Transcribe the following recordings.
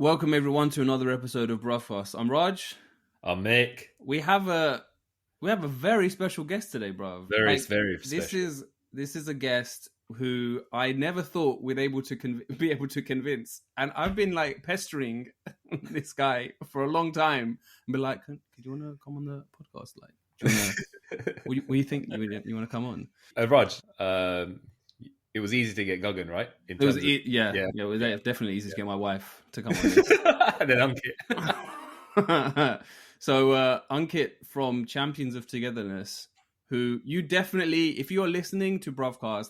Welcome everyone to another episode of Bruvcast. I'm Raj. I'm Mick. We have a very special guest today, bruv. Very special. This is a guest who I never thought would be able to convince, and I've been like pestering this guy for a long time and be like, "Do you want to come on the podcast? Like, do you wanna, what do you think? You want to come on?" Raj, it was easy to get Guggen, right? It was definitely easy to get my wife to come on this. And then Ankit. So Ankit from Champions of Togetherness, who you definitely, if you're listening to Bruvcast,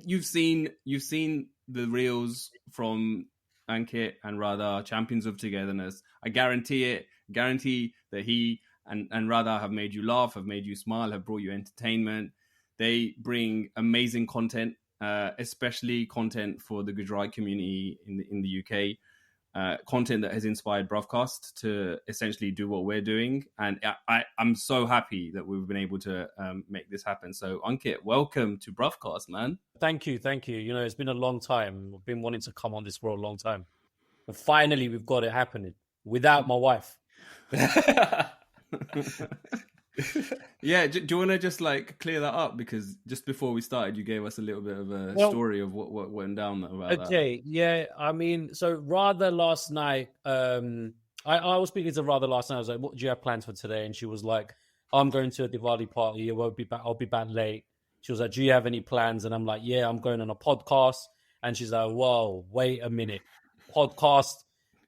you've seen the reels from Ankit and Radha, Champions of Togetherness. I guarantee that he and Radha have made you laugh, have made you smile, have brought you entertainment. They bring amazing content, especially content for the Gujarati community in the UK. Content that has inspired Bruvcast to essentially do what we're doing, and I'm so happy that we've been able to make this happen. So Ankit, welcome to Bruvcast, man. Thank you. You know, it's been a long time. I've been wanting to come on this for a long time, and finally we've got it happening without my wife. Yeah, do you want to just like clear that up, because just before we started you gave us a little bit of a story of what went down about that. Yeah, I mean, so Radha last night, I was speaking to Radha last night. I was like, what do you have plans for today? And she was like, I'm going to a Diwali party, I'll be back late. She was like, do you have any plans? And I'm like, yeah, I'm going on a podcast. And she's like, whoa, wait a minute, podcast?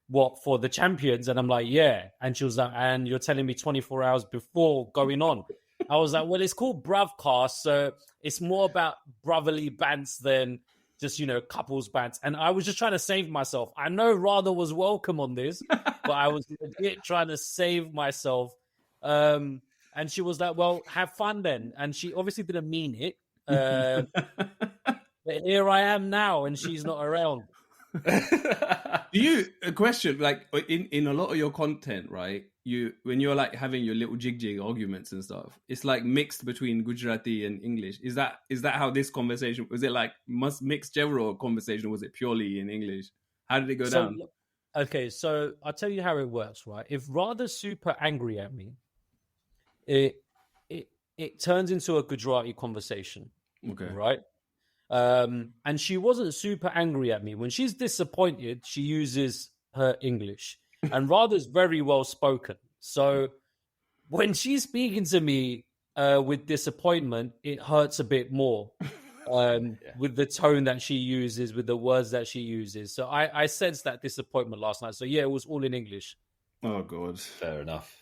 What, for the champions? And I'm like, yeah. And she was like, and you're telling me 24 hours before going on? I was like, well, it's called Bruvcast, so it's more about brotherly bants than just, you know, couples bants. And I was just trying to save myself. I know Radha was welcome on this, but I was legit trying to save myself. And she was like, well, have fun then. And she obviously didn't mean it. But here I am now, and she's not around. A question, like in a lot of your content, right? When you're like having your little jig arguments and stuff, it's like mixed between Gujarati and English. Is that how this conversation was? It like mixed general conversation, or was it purely in English? How did it go down? Okay, so I'll tell you how it works, right? If Radha's super angry at me, it turns into a Gujarati conversation. Okay, right? And she wasn't super angry at me. When she's disappointed, she uses her English. And Radha's very well spoken. So when she's speaking to me with disappointment, it hurts a bit more with the tone that she uses, with the words that she uses. So I sensed that disappointment last night. So yeah, it was all in English. Oh, God. Fair enough.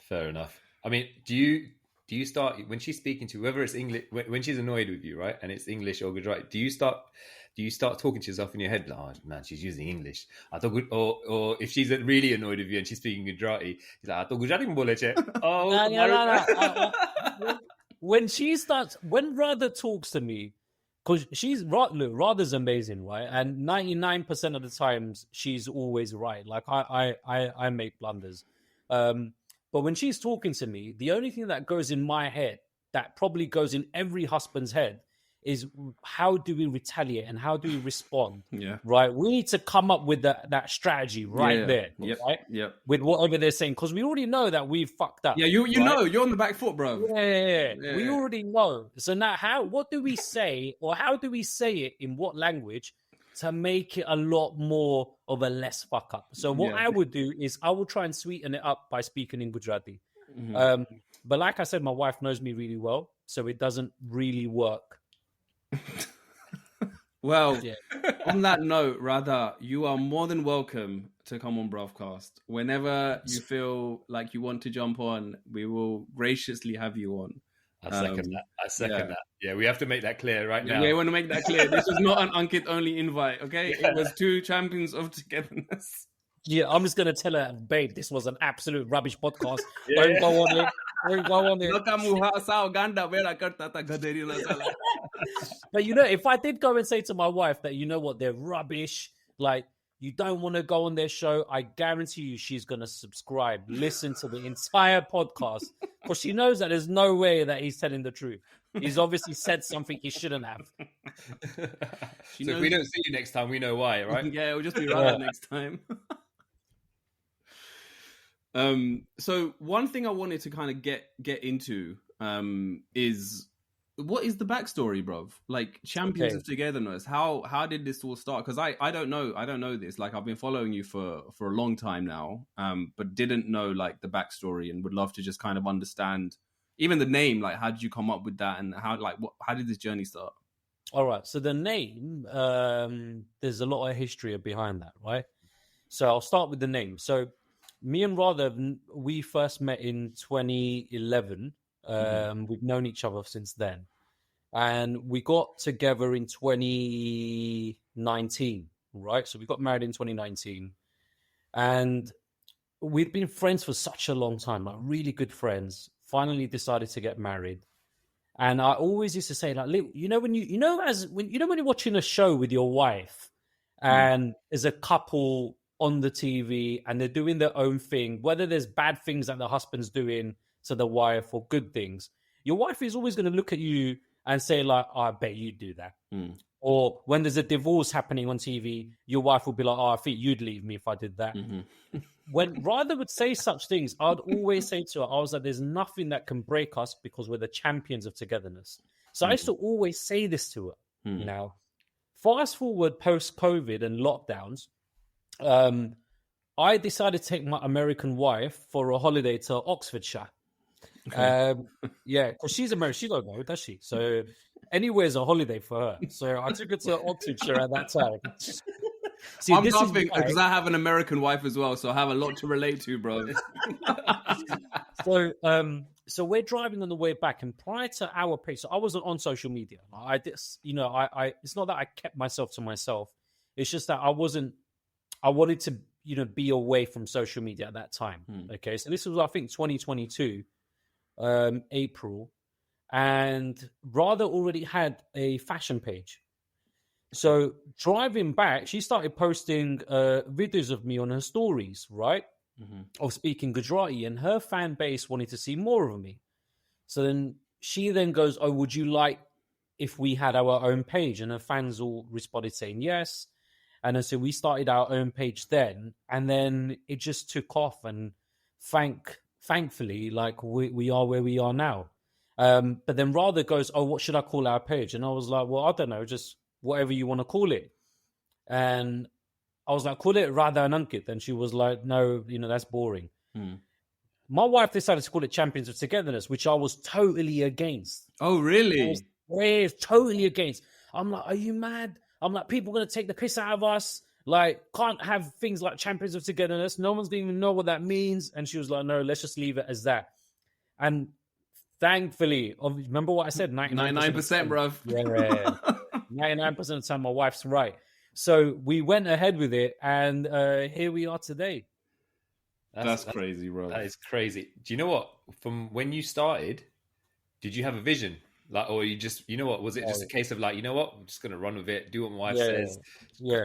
I mean, do you start, when she's speaking to whoever it's English, when she's annoyed with you, right, and it's English or Gujarati, do you start talking to yourself in your head like, oh man, she's using English? I thought, or if she's really annoyed with you and she's speaking Gujarati, she's like, I thought Gujarati mein bole che. Oh, no. When Radha talks to me, because Radha's amazing, right? And 99% of the times she's always right. Like I make blunders. But when she's talking to me, the only thing that goes in my head, that probably goes in every husband's head, is how do we retaliate and how do we respond? Yeah. Right? We need to come up with that strategy there. Yep. Right? Yep. With whatever they're saying, because we already know that we've fucked up. Yeah, you right? know, you're on the back foot, bro. Yeah. We already know. So now what do we say, or how do we say it in what language to make it a lot more of a less fuck up? So what I would do is I will try and sweeten it up by speaking in Gujarati. Mm-hmm. But like I said, my wife knows me really well, so it doesn't really work. Well, on that note, Radha, you are more than welcome to come on Bruvcast. Whenever you feel like you want to jump on, we will graciously have you on. I second that. Yeah, we have to make that clear right now. Yeah, we want to make that clear. This was not an Ankit only invite, okay? It was two Champions of Togetherness. Yeah, I'm just going to tell her, babe, this was an absolute rubbish podcast. Don't go on it. But you know, if I did go and say to my wife that, you know what, they're rubbish, like, you don't want to go on their show, I guarantee you she's going to subscribe, listen to the entire podcast, because she knows that there's no way that he's telling the truth. He's obviously said something he shouldn't have. So if we don't see you next time, we know why, right? Yeah, it'll just be right next time. So one thing I wanted to kind of get into is what is the backstory, bruv? Like Champions of Togetherness. How did this all start? Because I don't know this. Like I've been following you for a long time now, but didn't know like the backstory, and would love to just kind of understand even the name. Like how did you come up with that, and how did this journey start? All right. So the name, there's a lot of history behind that, right? So I'll start with the name. So me and Radha, we first met in 2011. We've known each other since then. And we got together in 2019, right? So we got married in 2019. And we'd been friends for such a long time, like really good friends. Finally decided to get married. And I always used to say, like, when you're watching a show with your wife and there's a couple on the TV and they're doing their own thing, whether there's bad things that the husband's doing to the wife or good things, your wife is always going to look at you and say, like, oh, I bet you'd do that. Or when there's a divorce happening on TV, your wife will be like, oh, I think you'd leave me if I did that. When Radha would say such things, I'd always say to her, I was like, there's nothing that can break us because we're the champions of togetherness. So I used to always say this to her. Now, fast forward post-COVID and lockdowns, I decided to take my American wife for a holiday to Oxfordshire. Okay. Because she's American. She don't know, does she? So anywhere's a holiday for her. So I took her to Oxfordshire at that time. See, I'm laughing because I have an American wife as well, so I have a lot to relate to, bro. So we're driving on the way back, and prior to our pace, so I wasn't on social media. I it's not that I kept myself to myself. It's just that I wanted to, be away from social media at that time. Okay, so this was, I think, 2022, April, and Radha already had a fashion page. So driving back, she started posting videos of me on her stories, right? Of speaking Gujarati, and her fan base wanted to see more of me. So then she goes, oh, would you like if we had our own page? And her fans all responded saying yes. And then so we started our own page then, and then it just took off. And thankfully, like we are where we are now. But then Radha goes, oh, what should I call our page? And I was like, well, I don't know, just whatever you want to call it. And I was like, call it Radha and Ankit. And she was like, no, that's boring. My wife decided to call it Champions of Togetherness, which I was totally against. Oh, really? I was totally against. I'm like, are you mad? I'm like, people are going to take the piss out of us. Like, can't have things like Champions of Togetherness. No one's going to even know what that means. And she was like, no, let's just leave it as that. And thankfully, remember what I said? 99%, bruv. Yeah. 99% of the time, my wife's right. So we went ahead with it, and here we are today. That's crazy, bro. That is crazy. Do you know what? From when you started, did you have a vision? Like, or you just, was it just a case of like, you know what? I'm just going to run with it, do what my wife says,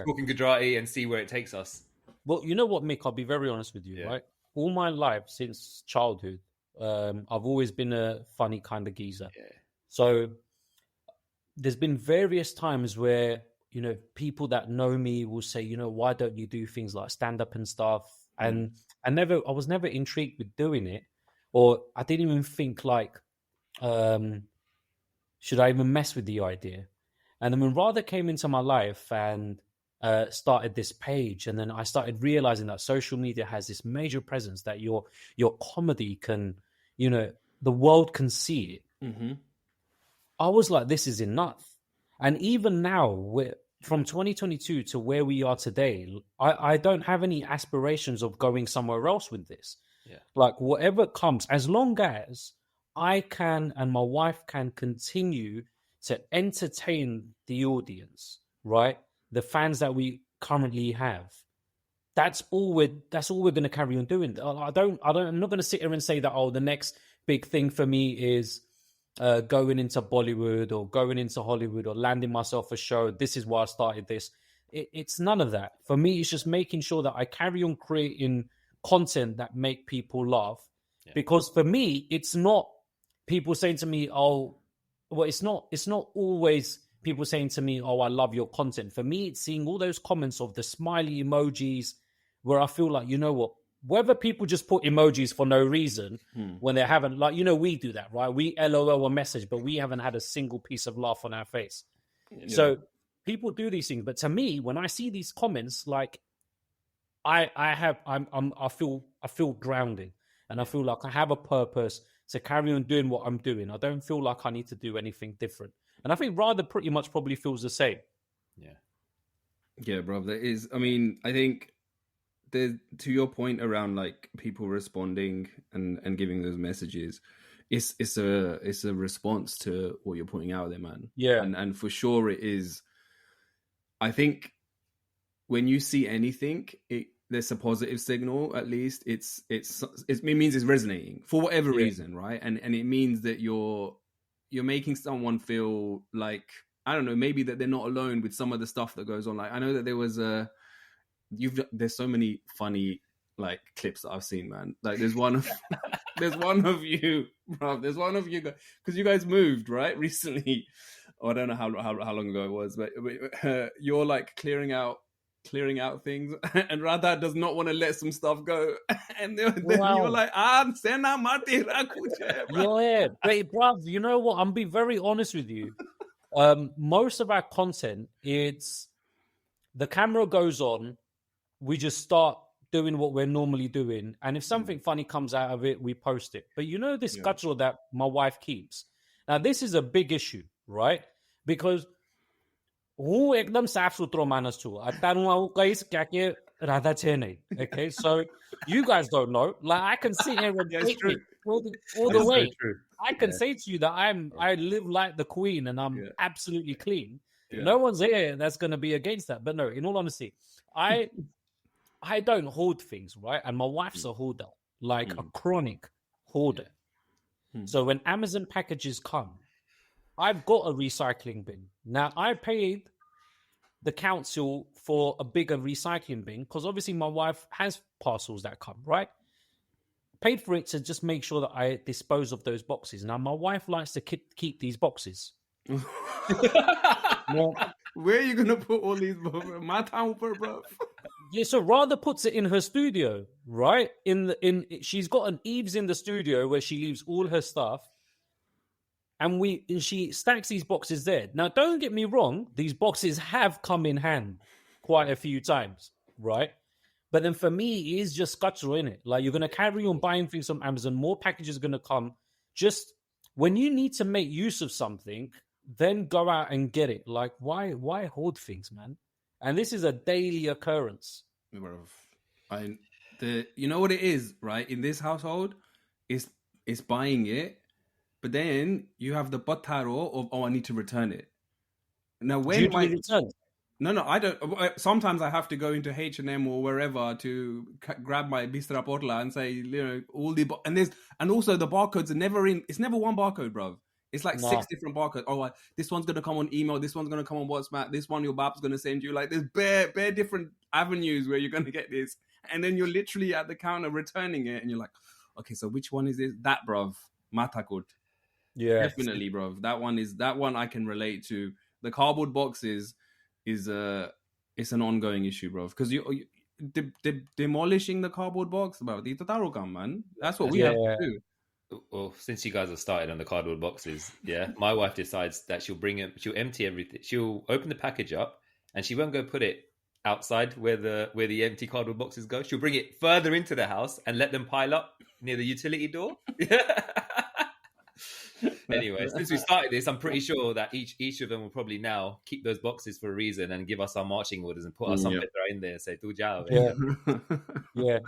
talking Gujarati and see where it takes us. Well, you know what, Mick? I'll be very honest with you, right? All my life, since childhood, I've always been a funny kind of geezer. Yeah. So there's been various times where, people that know me will say, why don't you do things like stand up and stuff? And I was never intrigued with doing it, or I didn't even think like, should I even mess with the idea? And then when Radha came into my life and started this page, and then I started realizing that social media has this major presence, that your comedy can, the world can see it. I was like, this is enough. And even now, from 2022 to where we are today, I don't have any aspirations of going somewhere else with this. Yeah. Like whatever comes, as long as I can and my wife can continue to entertain the audience, right? The fans that we currently have. That's all we're going to carry on doing. I'm not going to sit here and say that, the next big thing for me is going into Bollywood or going into Hollywood or landing myself a show. This is why I started this. It's none of that. For me, it's just making sure that I carry on creating content that make people laugh. Yeah. Because for me, it's not people saying to me, it's not always people saying to me, I love your content. For me, it's seeing all those comments of the smiley emojis where I feel like, you know what, whether people just put emojis for no reason when they haven't, like, we do that, right? We LOL a message, but we haven't had a single piece of laugh on our face. Yeah. So people do these things, but to me, when I see these comments, like, I feel grounded, and I feel like I have a purpose to carry on doing what I'm doing. I don't feel like I need to do anything different, and I think Radha pretty much probably feels the same. Yeah, bro. There is. I mean, I think to your point around like people responding and giving those messages, it's a response to what you're putting out there, man. Yeah, and for sure it is. I think when you see anything, there's a positive signal. At least it means it's resonating for whatever reason, right? And it means that you're making someone feel like, I don't know, maybe that they're not alone with some of the stuff that goes on. Like, I know that there was there's so many funny like clips that I've seen, man. Like there's one of you, bro. There's one of you guys, because you guys moved right recently. Oh, I don't know how long ago it was, but you're like clearing out things, and Radha does not want to let some stuff go, and then you're like, sena mati rakuche. Yeah, but bruv, you know what? I'm being very honest with you. Most of our content, it's the camera goes on, we just start doing what we're normally doing, and if something funny comes out of it, we post it. But this culture that my wife keeps. Now, this is a big issue, right? Because who ekdam saaf sutro manas chu. Okay, so you guys don't know. Like, I can sit here and take it all the way. So I can say to you that I live like the queen and I'm absolutely clean. Yeah. No one's here that's going to be against that. But no, in all honesty, I don't hoard things, right? And my wife's a hoarder, like a chronic hoarder. So when Amazon packages come, I've got a recycling bin. Now, I paid the council for a bigger recycling bin because obviously my wife has parcels that come, right? Paid for it to just make sure that I dispose of those boxes. Now, my wife likes to keep these boxes. Where are you going to put all these boxes? My town, bro. Yeah, so Radha puts it in her studio, right? She's got an eaves in the studio where she leaves all her stuff. And she stacks these boxes there. Now, don't get me wrong. These boxes have come in hand quite a few times, right? But then for me, it is just cultural, innit? Like, you're going to carry on buying things from Amazon. More packages are going to come. Just when you need to make use of something, then go out and get it. Like, why hoard things, man? And this is a daily occurrence. You know what it is, right? In this household, it's buying it. But then you have the bataro of, I need to return it. Now, when do you return? No, I don't. Sometimes I have to go into H&M or wherever to grab my Bistra Portla and say, all the and also the barcodes are never in. It's never one barcode, bro. It's like 6 different barcodes. Oh, this one's gonna come on email. This one's gonna come on WhatsApp. This one your bab's gonna send you. Like, there's bare different avenues where you're gonna get this, and then you're literally at the counter returning it, and you're like, okay, so which one is this? That, bro, matakut. Yeah, definitely, bro. That one I can relate to. The cardboard boxes is it's an ongoing issue, bro. Because you demolishing the cardboard box, bro. Man, that's what we have to do. Well, since you guys have started on the cardboard boxes, my wife decides that she'll empty everything. She'll open the package up, and she won't go put it outside where the empty cardboard boxes go. She'll bring it further into the house and let them pile up near the utility door. Anyway, since we started this, I'm pretty sure that each of them will probably now keep those boxes for a reason and give us our marching orders and put our something in there and say, "Tu jao." Yeah.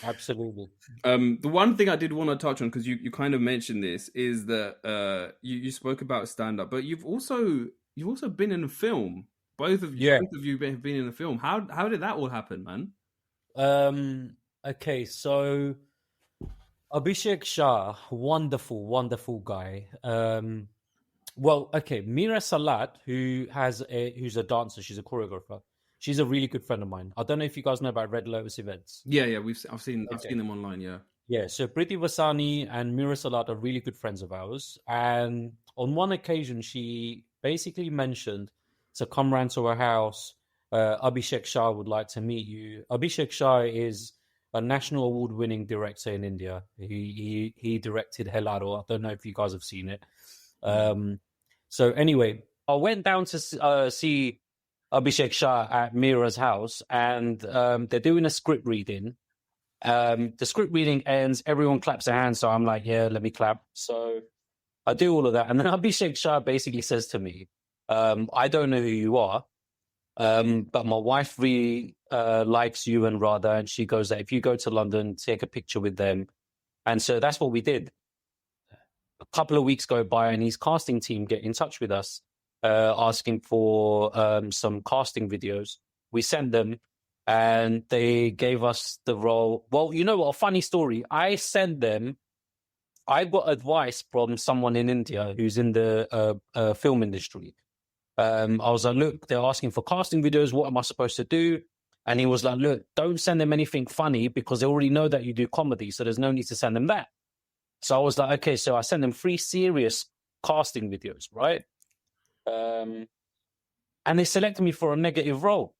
Absolutely. The one thing I did want to touch on, because you kind of mentioned this, is that you spoke about stand-up, but you've also been in a film. Both of you have been in a film. How did that all happen, man? Okay, so Abhishek Shah, wonderful guy. Mira Salat, who's a dancer, she's a choreographer. She's a really good friend of mine. I don't know if you guys know about Red Lotus events. Yeah, I've seen them online. Yeah. So Priti Vasani and Mira Salat are really good friends of ours. And on one occasion, she basically mentioned to come round to her house. Abhishek Shah would like to meet you. Abhishek Shah is a national award-winning director in India. He directed Helado. I don't know if you guys have seen it. So anyway, I went down to see Abhishek Shah at Mira's house, and they're doing a script reading. The script reading ends, everyone claps their hands, so I'm like, yeah, let me clap. So I do all of that, and then Abhishek Shah basically says to me, I don't know who you are, but my wife really likes you and Radha, and she goes that if you go to London, take a picture with them. And so that's what we did. A couple of weeks go by, and his casting team get in touch with us, asking for some casting videos. We sent them, and they gave us the role. Well, you know what? A funny story. I got advice from someone in India who's in the film industry. I was like, look, they're asking for casting videos. What am I supposed to do? And he was like, look, don't send them anything funny because they already know that you do comedy. So there's no need to send them that. So I was like, okay, so I sent them 3 serious casting videos, right? And they selected me for a negative role.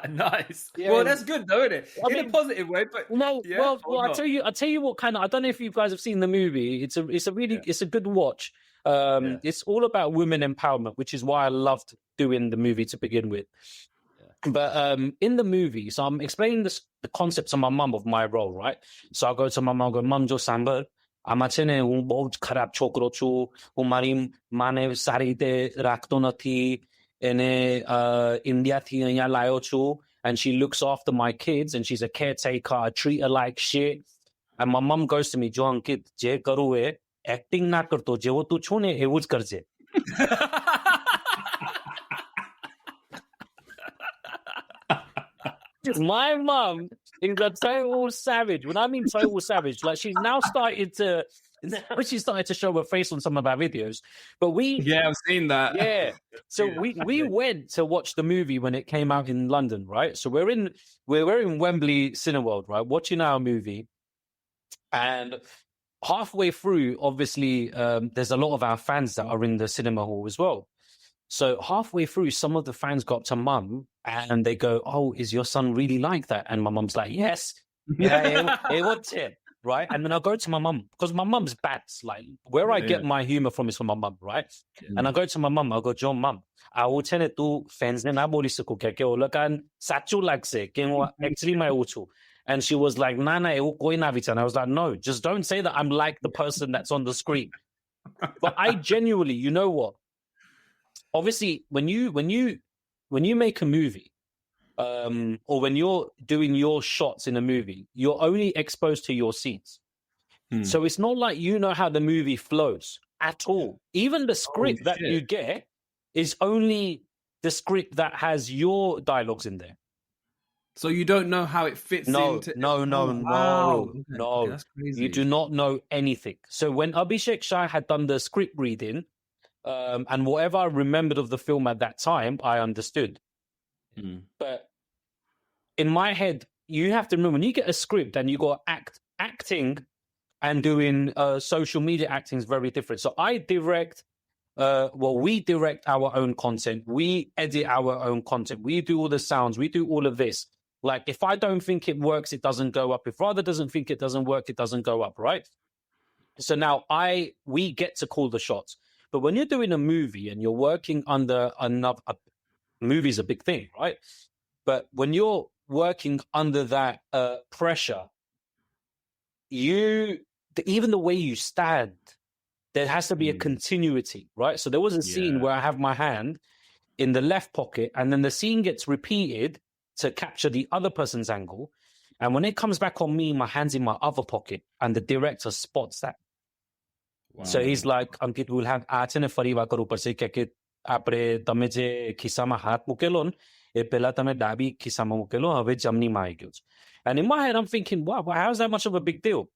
Nice. Yeah. Well, that's good though, isn't it? I In mean, a positive way, but no. yeah, Well, or I tell you what kind of. I don't know if you guys have seen the movie. It's a really it's a good watch. It's all about women empowerment, which is why I loved doing the movie to begin with. But in the movie, so I'm explaining the concept to my mum of my role, right? So I go to my mum, I go, Mum, jo sambar. આમાં છે ને હું બહુ જ ખરાબ છોકરો છું. હું મારી માને સારી રીતે રાખતો નથી. એને ઇન્ડિયાથી અહીંયા લાયો છું. And she looks after my kids and she's a caretaker. I treat her like shit. And my mum goes to me, જો અંકિત, જે કરવું એ acting ના કરતો. જેવો તું છું ને એવું જ કરજે. My mum is a total savage. When I mean total savage, like she's now started to show her face on some of our videos. But I've seen that. Yeah. So we went to watch the movie when it came out in London, right? So we're in Wembley Cineworld, right? Watching our movie. And halfway through, obviously, there's a lot of our fans that are in the cinema hall as well. So halfway through, some of the fans got to Mum and they go, "Oh, is your son really like that?" And my mum's like, "Yes, yeah, it was it." Right? And then I go to my mum because my mum's bad. Like where I get my humor from is from my mum, right? And I go to my mum. I go, "John, mum, I will tell you to fans ne na boli sako ke olakan sachu lagse ke actually my uchu." And she was like, "Nah, ewo koi na vicha." And I was like, "No, just don't say that I'm like the person that's on the screen." But I genuinely, you know what? Obviously, when you make a movie, or when you're doing your shots in a movie, you're only exposed to your scenes. So it's not like you know how the movie flows at all. Even the script that you get is only the script that has your dialogues in there. So you don't know how it fits into... No. Okay, that's crazy. You do not know anything. So when Abhishek Shah had done the script reading, and whatever I remembered of the film at that time, I understood. But in my head, you have to remember, when you get a script and you got acting and doing social media acting is very different. So I direct, we direct our own content. We edit our own content. We do all the sounds. We do all of this. Like, if I don't think it works, it doesn't go up. If Radha doesn't think it doesn't work, it doesn't go up, right? So now we get to call the shots. But when you're doing a movie and you're working under a movie is a big thing, right? But when you're working under that pressure, even the way you stand, there has to be a continuity, right? So there was a scene where I have my hand in the left pocket, and then the scene gets repeated to capture the other person's angle. And when it comes back on me, my hand's in my other pocket, and the director spots that. Wow. So he's like, Ankit, we'll have આને ફરી વાર કરવું પડશે કે આપણે તમે જે ખિસ્સામાં હાથ મૂકેલો ને એ પહેલા તમે ડાબી ખિસ્સામાં મૂકેલો, હવે જમણીમાં આવી ગયો છે. And in my head, I'm thinking, wow, how is that much of a big deal?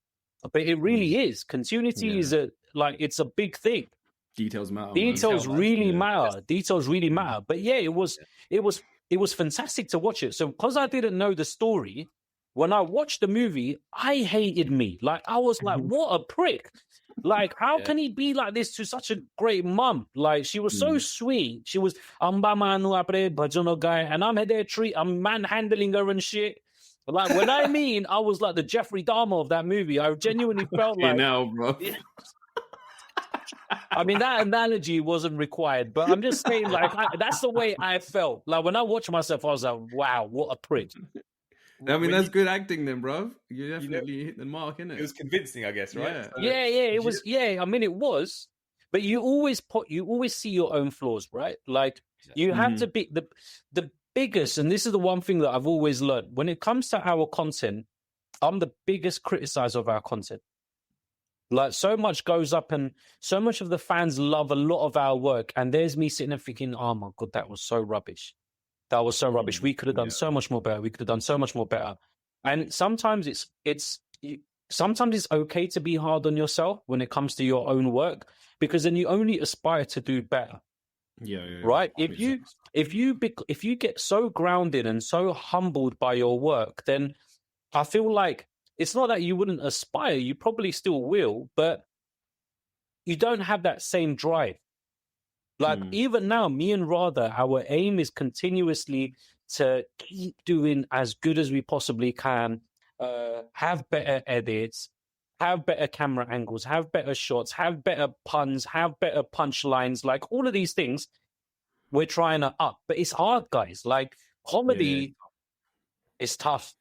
But it really is. Continuity is it's a big thing. Details matter. Details really matter. Details really matter. But yeah, it was fantastic to watch it. So because I didn't know the story, when I watched the movie, I hated me. Like, I was like, what a prick. Like, how can he be like this to such a great mum? Like, she was so sweet. She was, Amba manu apre bhajono guy, and I'm there I'm manhandling her and shit. Like, when I mean, I was like the Jeffrey Dahmer of that movie. I genuinely felt like, bro. I mean, that analogy wasn't required, but I'm just saying, like, that's the way I felt. Like, when I watched myself, I was like, wow, what a prick. I mean, that's good acting then, bro. You definitely hit the mark, innit? It was convincing, I guess, right? Yeah, it was. Yeah, I mean, it was. But you always see your own flaws, right? Like, you have to be the biggest, and this is the one thing that I've always learned. When it comes to our content, I'm the biggest criticizer of our content. Like, so much goes up and so much of the fans love a lot of our work. And there's me sitting there thinking, oh my God, that was so rubbish. That was so rubbish. We could have done so much more better. We could have done so much more better. And sometimes sometimes it's okay to be hard on yourself when it comes to your own work, because then you only aspire to do better. Right? If you get so grounded and so humbled by your work, then I feel like it's not that you wouldn't aspire, you probably still will, but you don't have that same drive. Like, even now, me and Radha, our aim is continuously to keep doing as good as we possibly can, have better edits, have better camera angles, have better shots, have better puns, have better punchlines. Like, all of these things we're trying to up. But it's hard, guys. Like, comedy is tough.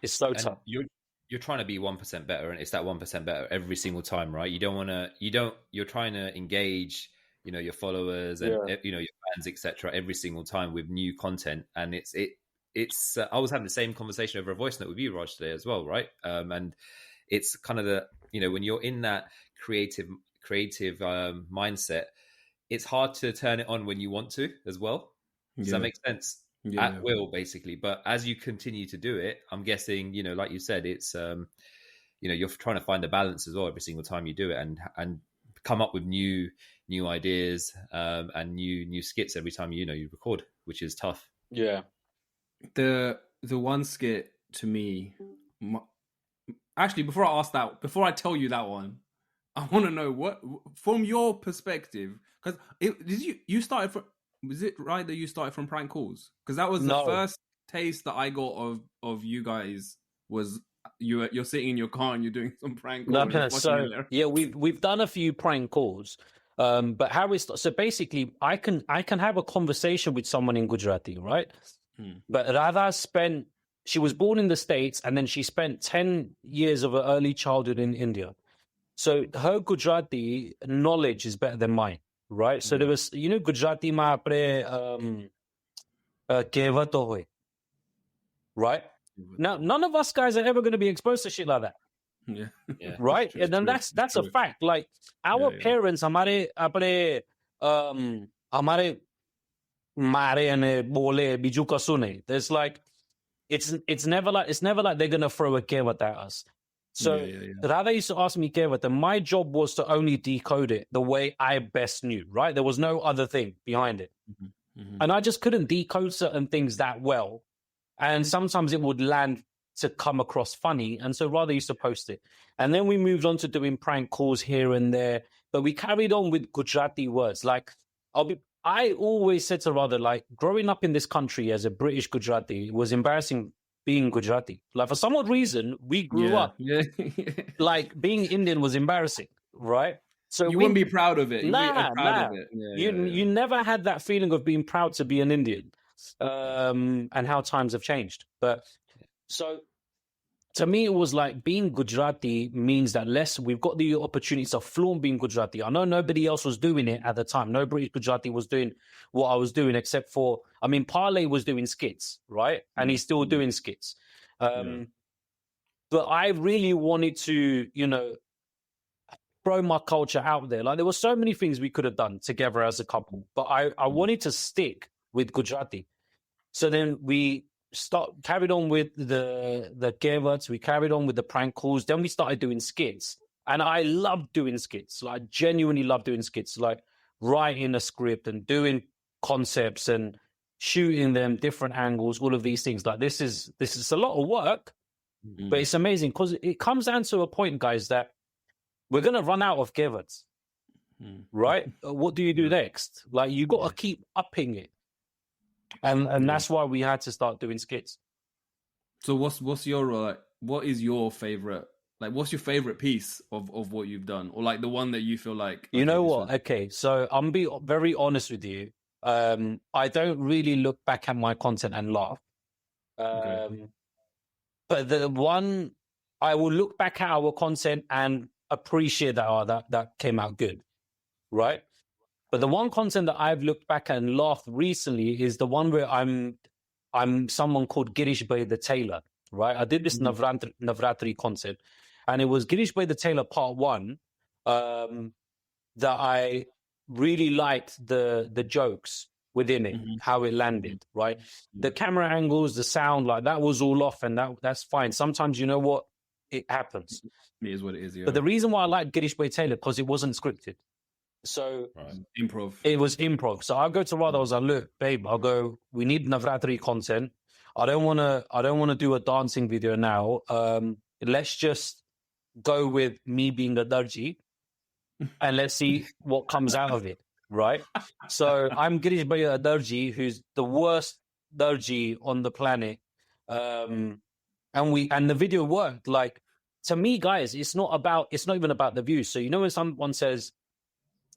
It's so tough. You're trying to be 1% better, and it's that 1% better every single time, right? You're trying to engage, your followers and your fans, etc., every single time with new content. And it's I was having the same conversation over a voice note with you, Raj, today as well, right? And it's kind of when you're in that creative mindset, it's hard to turn it on when you want to as well. Does that make sense? At will, basically. But as you continue to do it, I'm guessing, like you said, it's you're trying to find a balance as well every single time you do it, and come up with new ideas and new skits every time you record, which is tough. Yeah. The one skit to me, actually, before I tell you that one, I want to know what, from your perspective, because you started from. Was it right that you started from prank calls? Because that was the first taste that I got of you guys. Was you're sitting in your car and you're doing some prank calls? We've done a few prank calls, but how so basically, I can have a conversation with someone in Gujarati, right? But Radha she was born in the States, and then she spent 10 years of her early childhood in India. So her Gujarati knowledge is better than mine. Right, so there was, Gujarati ma apne kehwato hoy. Right now, none of us guys are ever going to be exposed to shit like that. Right, and then that's a fact. Like, our parents, hamare mare and bole biju kasu nahi. There's like, it's never like they're going to throw a kehwat at us. So Radha used to ask me kehwat, and my job was to only decode it the way I best knew, right? There was no other thing behind it. And I just couldn't decode certain things that well. And sometimes it would land to come across funny. And so Radha used to post it. And then we moved on to doing prank calls here and there. But we carried on with Gujarati words. Like, I always said to Radha, like, growing up in this country as a British Gujarati was embarrassing. Being Gujarati, like, for some odd reason, we grew up like being Indian was embarrassing, right? So you wouldn't be proud of it. You never had that feeling of being proud to be an Indian, and how times have changed. But so to me, it was like being Gujarati means that we've got the opportunity to flaunt being Gujarati. I know nobody else was doing it at the time. No British Gujarati was doing what I was doing, except for, Parley was doing skits, right? And he's still doing skits. But I really wanted to, throw my culture out there. Like, there were so many things we could have done together as a couple, but I wanted to stick with Gujarati. So then we carried on with the kehwats, we carried on with the prank calls, then we started doing skits. And I loved doing skits. Like, genuinely loved doing skits, like writing a script and doing concepts and shooting them, different angles, all of these things. Like, this is a lot of work, But it's amazing because it comes down to a point, guys, that we're going to run out of keywords, right? What do you do next? Like, you got to keep upping it. And that's why we had to start doing skits. So what's your what is your favorite? Like, what's your favorite piece of what you've done, or like the one that you feel like? You know what? Okay, so I'm be very honest with you. I don't really look back at my content and laugh. But the one I will look back at our content and appreciate that that came out good, right? But the one content that I've looked back and laughed recently is the one where I'm someone called Girish Bhai the Tailor, right? I did this Navratri content, and it was Girish Bhai the Tailor part 1. That I really liked the jokes within it, how it landed, right? The camera angles, the sound, like that was all off, and that's fine. Sometimes, you know what, it happens. It is what it is, yeah. But the reason why I like Girish Bhai Tailor, because it wasn't scripted. So improv. It was improv. So I'll go to Radha. I was like, look, babe, we need Navratri content. I don't wanna do a dancing video now. Let's just go with me being a darji, and let's see what comes out of it, right? So I'm Girish Bhai Darji, who's the worst darji on the planet, and the video worked. Like, to me, guys, it's not even about the views. So you know when someone says,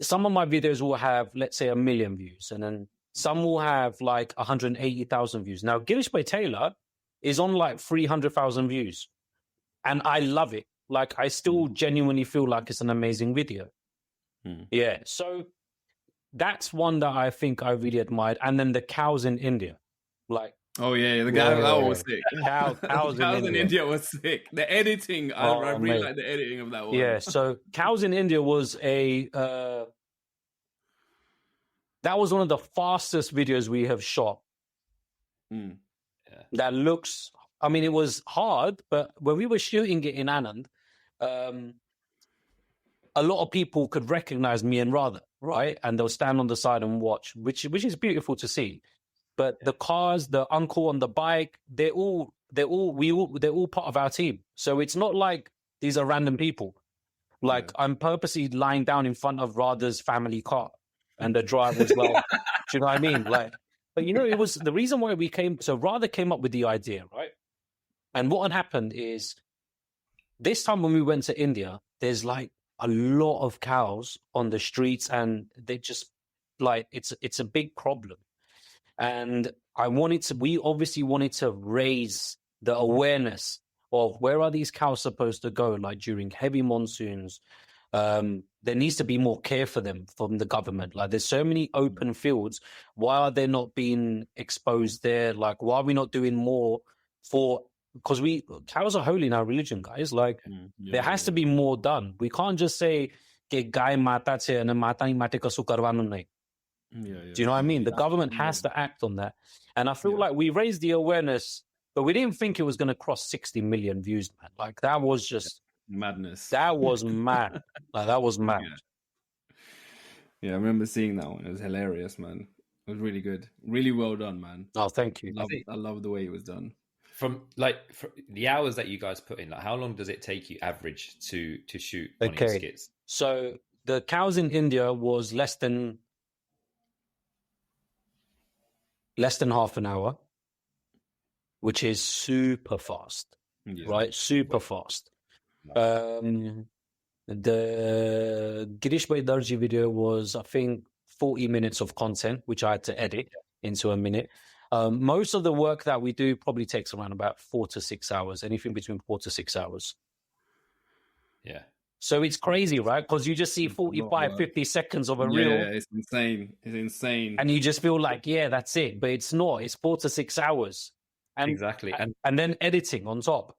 some of my videos will have, let's say, 1 million views, and then some will have like 180,000 views. Now Girish Bhai Tailor is on like 300,000 views, and I love it. Like, I still genuinely feel like it's an amazing video. Yeah. So that's one that I think I really admired. And then the cows in India. Like, oh yeah, the guy that one was sick. Cows in India was sick. The editing, I really like the editing of that one. Yeah, so cows in India was that was one of the fastest videos we have shot. That looks, I mean, it was hard, but when we were shooting it in Anand, a lot of people could recognize me and Radha, right? And they'll stand on the side and watch, which is beautiful to see. But the cars, the uncle on the bike, they're all part of our team. So it's not like these are random people. Like, I'm purposely lying down in front of Radha's family car, and the driver as well. Do you know what I mean? Like, but you know, it was the reason why so Radha came up with the idea, right? And what had happened is, this time when we went to India, there's like a lot of cows on the streets, and they just like, it's a big problem. And we obviously wanted to raise the awareness of where are these cows supposed to go, like during heavy monsoons. There needs to be more care for them from the government. Like, there's so many open fields. Why are they not being exposed there? Like, why are we not doing more because cows are holy in our religion, guys. Like, there has to be more done. We can't just say ke gai mata che and mata ni mate kasu karwanu nahi. Do you know what I mean? The government has to act on that. And I feel like we raised the awareness, but we didn't think it was going to cross 60 million views, man. Like, that was just madness. That was mad. Like, that was mad. Yeah, I remember seeing that one. It was hilarious, man. It was really good. Really well done, man. Oh, thank you. I love the way it was done. From the hours that you guys put in, like, how long does it take you average to shoot one of your skits? So the cows in India was less than half an hour, which is super fast, right? Super fast. The Girish Bhai Darji video was, I think, 40 minutes of content, which I had to edit into a minute. Most of the work that we do probably takes around about 4 to 6 hours, anything between 4 to 6 hours. Yeah. So it's crazy, right? Because you just see 45, 50 seconds of a reel. Yeah, it's insane. It's insane. And you just feel like, yeah, that's it. But it's not. It's 4 to 6 hours. And, exactly. And then editing on top.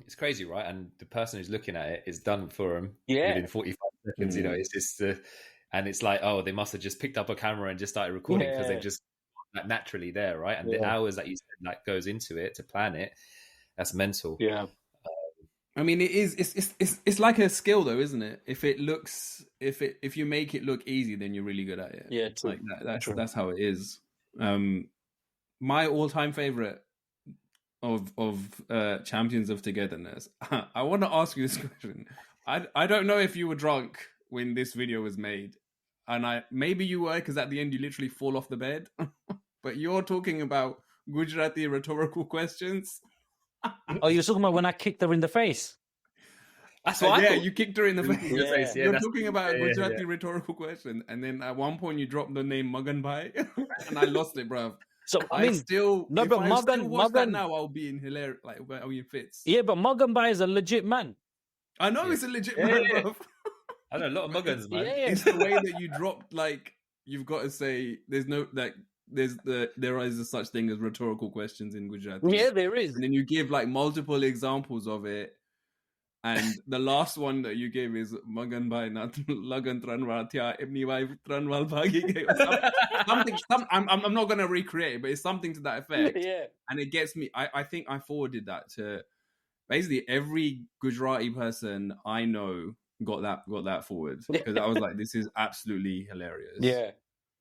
It's crazy, right? And the person who's looking at it is done for them within 45 seconds. You know, it's just, and it's like, oh, they must have just picked up a camera and just started recording because they've just naturally there, right? And the hours that you spend that goes into it to plan it, that's mental. Yeah. I mean, it is. It's like a skill, though, isn't it? If you make it look easy, then you're really good at it. Yeah, true. Like that's how it is. My all-time favorite of Champions of Togetherness. I want to ask you this question. I don't know if you were drunk when this video was made, and maybe you were, because at the end you literally fall off the bed. But you're talking about Gujarati rhetorical questions. Oh, you're talking about when I kicked her in the face? That's what I thought. You kicked her in the face. Yeah. You're talking about a Gujarati rhetorical question, and then at one point you dropped the name Magan Bhai, and I lost it, bruv. So I mean, still, no, but Magan now, I'll be in hilarious, like I'll be in fits. Yeah, but Magan Bhai is a legit man. I know it's a legit man, bruv. I know a lot of Muggans, man. Yeah. It's the way that you dropped, like, you've got to say there is a such thing as rhetorical questions in Gujarati. Yeah, there is. And then you give like multiple examples of it. And the last one that you gave is Magan Bhai Nat Lagan Tranwal Thya Apni wife Tranwal Bhagi gayi. I'm not gonna recreate it, but it's something to that effect. Yeah. And it gets me. I think I forwarded that to basically every Gujarati person I know got that forward, because I was like, this is absolutely hilarious. Yeah.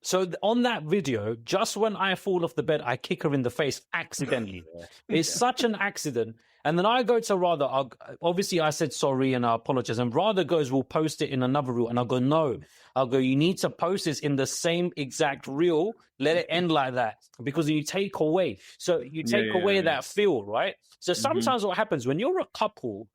So on that video, just when I fall off the bed, I kick her in the face accidentally. It's such an accident. And then I go to Radha. Obviously, I said sorry and I apologize. And Radha goes, we'll post it in another reel. And I'll go, no. I'll go, you need to post this in the same exact reel. Let it end like that. Because you take away. So you take away that feel, right? So sometimes what happens when you're a couple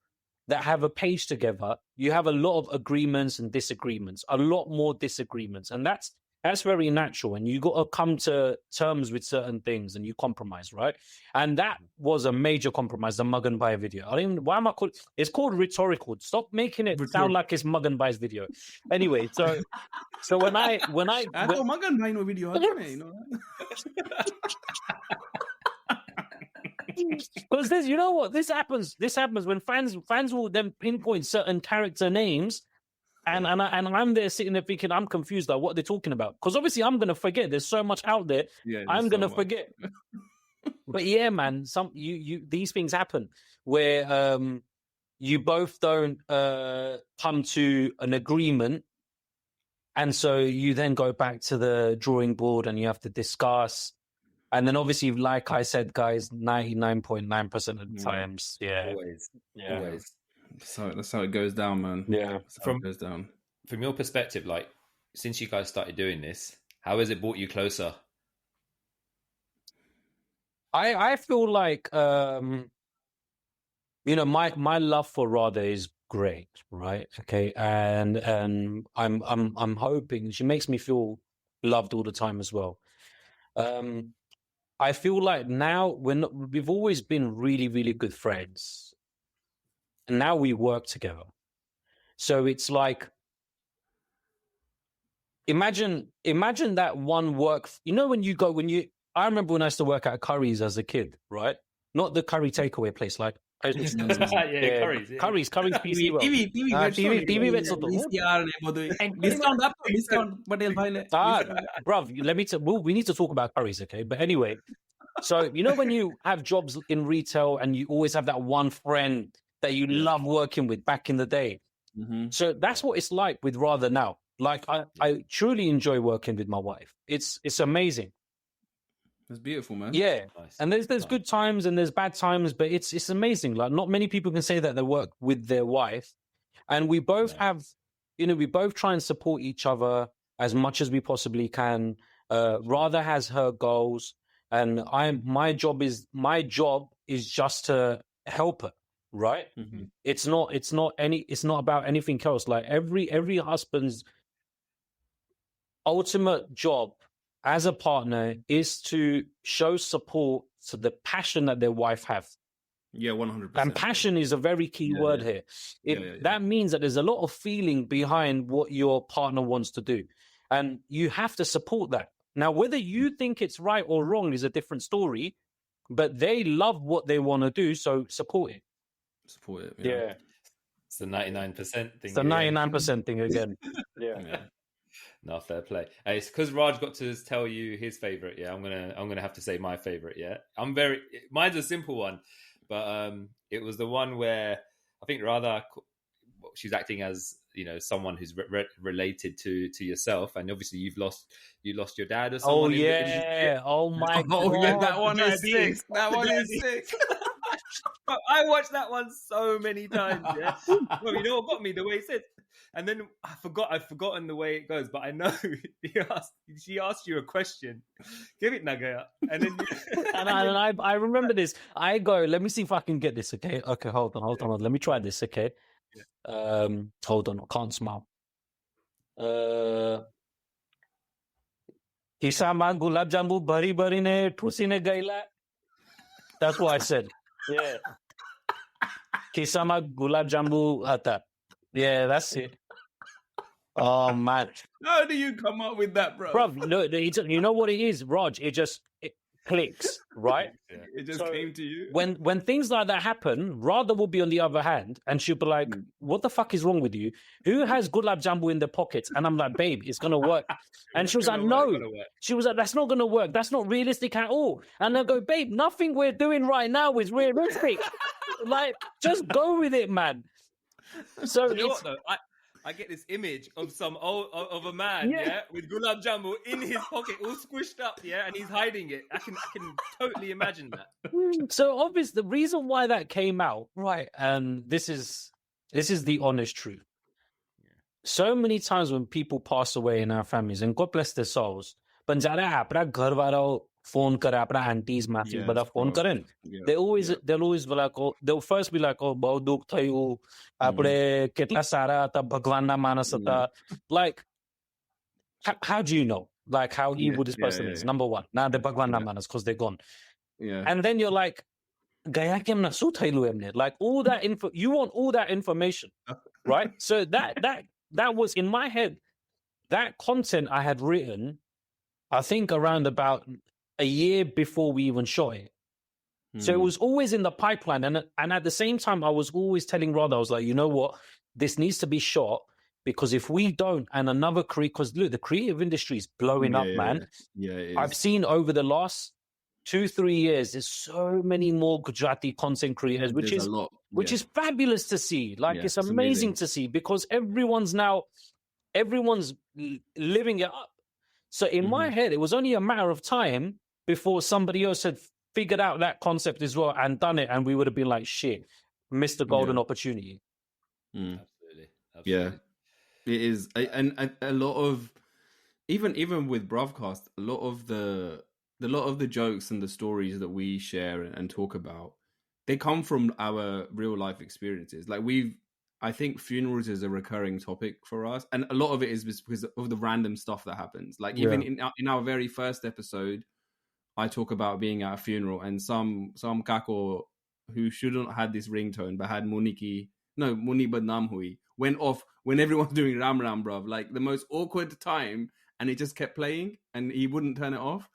that have a page together, you have a lot of agreements and disagreements, a lot more disagreements. And that's very natural. And you got to come to terms with certain things and you compromise, right? And that was a major compromise, the Magan Bhai video. Why am I called? It's called rhetorical. Stop making it sound like it's Magan Bhai's video. Anyway, so when I Magan Bhai no video, you know. Because this, you know what? This happens when fans will then pinpoint certain character names. And I'm there sitting there thinking, I'm confused about what they're talking about. Because obviously I'm going to forget. There's so much out there. I'm going to forget. But yeah, man, these things happen where you both don't come to an agreement. And so you then go back to the drawing board and you have to discuss. And then obviously, like I said, guys, 99.9% of the times. Yeah. Always. So that's how it goes down, man. Yeah. It goes down. From your perspective, like, since you guys started doing this, how has it brought you closer? I feel like my love for Radha is great, right? Okay, and I'm hoping she makes me feel loved all the time as well. I feel like now we've always been really, really good friends. And now we work together. So it's like, imagine that one work. I remember when I used to work at Curry's as a kid, right? Not the curry takeaway place, like Curry's. PC. Bruv, we need to talk about Curry's, okay? But anyway, so when you have jobs in retail and you always have that one friend that you love working with back in the day. Mm-hmm. So that's what it's like with Radha now. Like I truly enjoy working with my wife. It's amazing. It's beautiful, man. Yeah. Nice. And there's good times and there's bad times, but it's amazing. Like not many people can say that they work with their wife. And we both have, we both try and support each other as much as we possibly can. Radha has her goals and my job is just to help her. Right? Mm-hmm. It's not about anything else. Like every husband's ultimate job as a partner is to show support to the passion that their wife have. Yeah, 100%. And passion is a very key word here. That means that there's a lot of feeling behind what your partner wants to do. And you have to support that. Now, whether you think it's right or wrong is a different story, but they love what they want to do, so support it. Support it. Yeah. It's the 99% thing. It's the 99% thing again. Yeah. No, fair play. It's because Raj got to tell you his favorite. Yeah, I'm gonna have to say my favorite. Yeah, mine's a simple one, but it was the one where I think rather she's acting as someone who's related to yourself, and obviously you lost your dad or someone. Oh yeah! Oh my God! Yeah, that one is sick. That one is sick. Bro, I watched that one so many times. Yeah, well, you know what got me? The way he said, and then I've forgotten the way it goes, but I know she asked you a question. Give it Nagaya, and then And I remember this. I go, let me see if I can get this. Okay, hold on. Let me try this. Okay, hold on. I can't smile. Kisama gulab jambu bari bari ne thusi ne gaila. That's what I said. Yeah. Kisama gulab jambu hata. Yeah, that's it. Oh man. How do you come up with that, bro? Bro, no, you know what it is, Raj? It clicks, right? It just came to you. When things like that happen, Radha will be on the other hand, and she'll be like, "What the fuck is wrong with you? Who has gulab jambu in their pockets?" And I'm like, "Babe, it's gonna work." And she was like, "No." She was like, "That's not gonna work. That's not realistic at all." And I go, "Babe, nothing we're doing right now is realistic. Like, just go with it, man." So you know what though? I get this image of of a man, with gulab jambu in his pocket, all squished up, and he's hiding it. I can totally imagine that. So obviously, the reason why that came out, right? And this is the honest truth. So many times when people pass away in our families, and God bless their souls, phone kare, apna aunties, massive, bada phone karen. They'll always be like, oh, they'll first be like, oh, bahut dukh thayu, apne ketla sara ta bhagwan na manas ta. Like, how do you know? Like how evil this person is? Number one, now the bhagwan na manas because they're gone. Yeah. And then you're like, gaya kem na su thailu emne. Like all that info, you want all that information, right? So that was in my head. That content I had written, I think around about a year before we even shot it. So it was always in the pipeline. And at the same time, I was always telling Radha, I was like, you know what? This needs to be shot because if we don't, and another because look, the creative industry is blowing up, man. Yeah, I've seen over the last 2-3 years, there's so many more Gujarati content creators, which is fabulous to see. Like it's amazing to see because everyone's living it up. So in my head, it was only a matter of time before somebody else had figured out that concept as well and done it, and we would have been like, shit, missed the golden opportunity. Absolutely. Yeah, it is. And a lot of, even with Bruvcast, a lot of the jokes and the stories that we share and talk about, they come from our real life experiences. Like I think funerals is a recurring topic for us, and a lot of it is because of the random stuff that happens. Like even in our very first episode, I talk about being at a funeral, and some kako who shouldn't have had this ringtone but had Muni Badnaam Hui went off when everyone's doing Ram Ram, bruv. Like the most awkward time, and it just kept playing, and he wouldn't turn it off.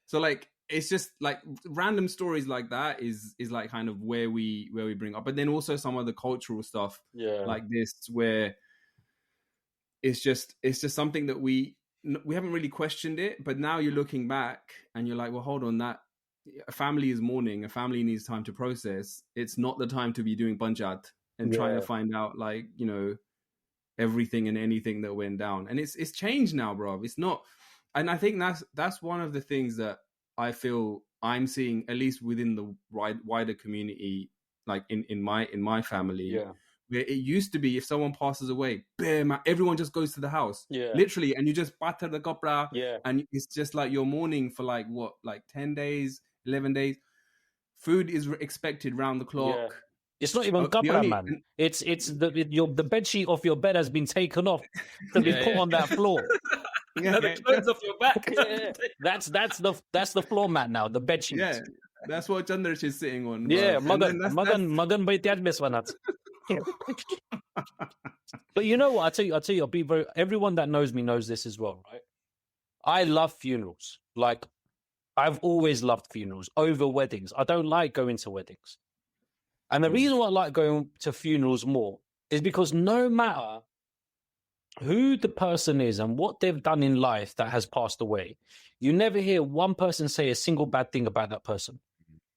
So like it's just like random stories like that is like kind of where we bring up, but then also some of the cultural stuff like this where it's just something that we haven't really questioned it, but now you're looking back and you're like, well, hold on, that a family is mourning, a family needs time to process. It's not the time to be doing panchat and trying to find out like, you know, everything and anything that went down. And it's changed now, bro. It's not, and I think that's one of the things that I feel I'm seeing, at least within the wider community, like in my family, where it used to be if someone passes away, bam, everyone just goes to the house, literally, and you just batter the kopra, and it's just like you're mourning for like 10 days, 11 days. Food is expected round the clock. It's not even kapra, man. It's the bed sheet of your bed has been taken off to be put on that floor. The clothes off your back. That's the floor mat now. The bed sheet. Yeah, that's what Chandrash is sitting on. Yeah, magan by tyaj beswanat. But you know what? I tell you, everyone that knows me knows this as well, right? I love funerals. Like I've always loved funerals over weddings. I don't like going to weddings. And the reason why I like going to funerals more is because no matter who the person is and what they've done in life that has passed away, you never hear one person say a single bad thing about that person.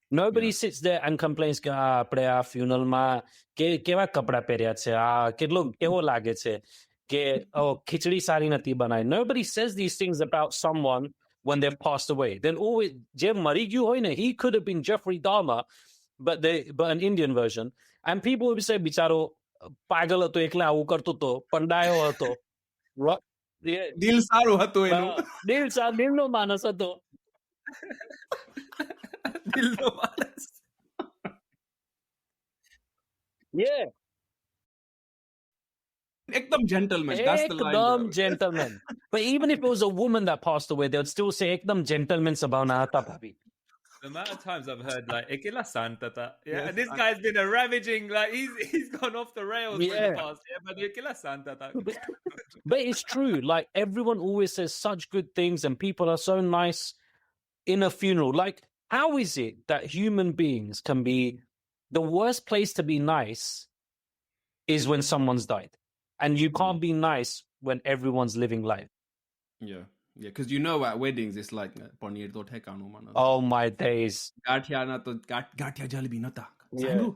Nobody sits there and complains, funeral ma keva kapda perya chhe, ketlo kevo lage chhe, ke khichdi sari nati banai. Nobody says these things about someone when they've passed away. Then always, je mari gyu hoy na, he could have been Jeffrey Dahmer, but an Indian version. And people would say, "Bicharo, pagal હતો એકલા આવું કરતો હતો, પંડાયો હતો." Right? Yeah. દિલ સારું હતું એનું. દિલનો માણસ હતો. દિલનો માણસ. Yeah. Ekdam gentleman. That's the line. Ekdam bro. gentleman. But even if it was a woman that passed away, they would still say Ekdam gentleman sabana ata papi. The amount of times I've heard like Ekila Santata. Yeah, and this guy's been a ravaging, like he's gone off the rails in the past. Yeah, but Ekila Santata. But it's true. Like everyone always says such good things, and people are so nice in a funeral. Like, how is it that human beings can be the worst place to be nice is when someone's died, and you can't be nice when everyone's living life? Yeah. Yeah, because you know at weddings it's like paneer to thekano mana. Oh my days. Gathia na to gathia jalebi nata. Yeah.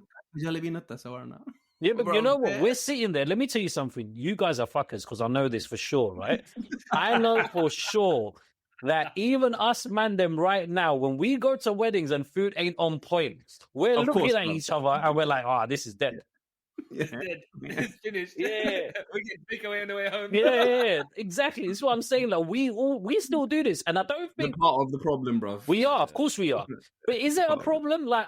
Jalebi nata sawarna. Yeah, but Bro, you know what? yeah. We're sitting there. Let me tell you something. You guys are fuckers because I know this for sure, right? I know for sure that even us man them right now, when we go to weddings and food ain't on point, we're Of looking course, at bro. each other and we're like, "Ah, this is dead." It's dead. It's finished. Yeah. We get big away on the way home. Yeah, exactly. That's what I'm saying. Like we still do this, and I don't We're think part of the problem, bro. we are. Of course, we are. But is it a problem? Like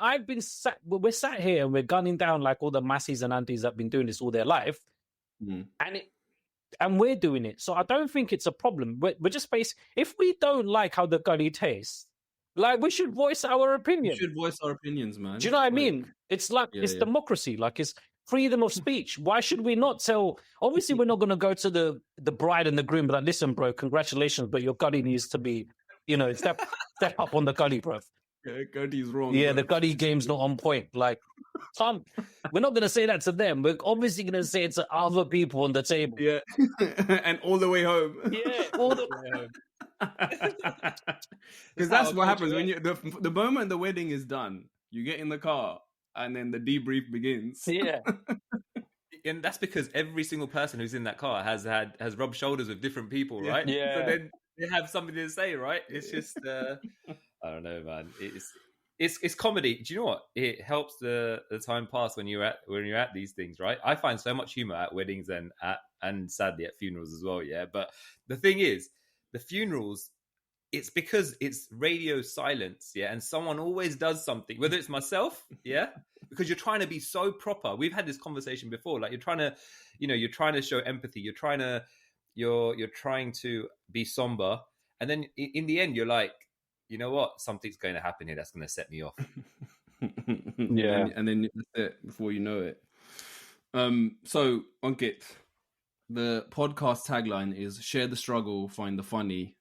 we're sat here and we're gunning down like all the masses and aunties that've been doing this all their life, and we're doing it. So I don't think it's a problem. We're just if we don't like how the curry tastes, like we should voice our opinion. We should voice our opinions, man. Do you know what I mean? It's like it's Yeah. democracy. Like it's freedom of speech. Why should we not tell? Obviously, we're not going to go to the bride and the groom, but like, listen, bro, congratulations, but your curry needs to be, step up on the curry, bro. Yeah, Gertie's wrong. Yeah, bro. the curry game's not on point. Like, we're not going to say that to them. We're obviously going to say it to other people on the table. Yeah, and all the way home. Yeah, all the way home. Because that's what happens when the moment the wedding is done, you get in the car and then the debrief begins. Yeah. And that's because every single person who's in that car has rubbed shoulders with different people, Yeah. right? Yeah. So then they have something to say, right? It's just I don't know, man. It's comedy. Do you know what? It helps the time pass when you're at these things, right? I find so much humor at weddings and sadly at funerals as well, yeah. But the thing is, the funerals, it's because it's radio silence, yeah, and someone always does something, whether it's myself, yeah, because you're trying to be so proper. We've had this conversation before, like you're trying to show empathy, you're trying to be somber, and then in the end you're like, you know what, something's going to happen here that's going to set me off. Yeah. And then that's it before you know it. So Ankit, the podcast tagline is "Share the struggle, find the funny."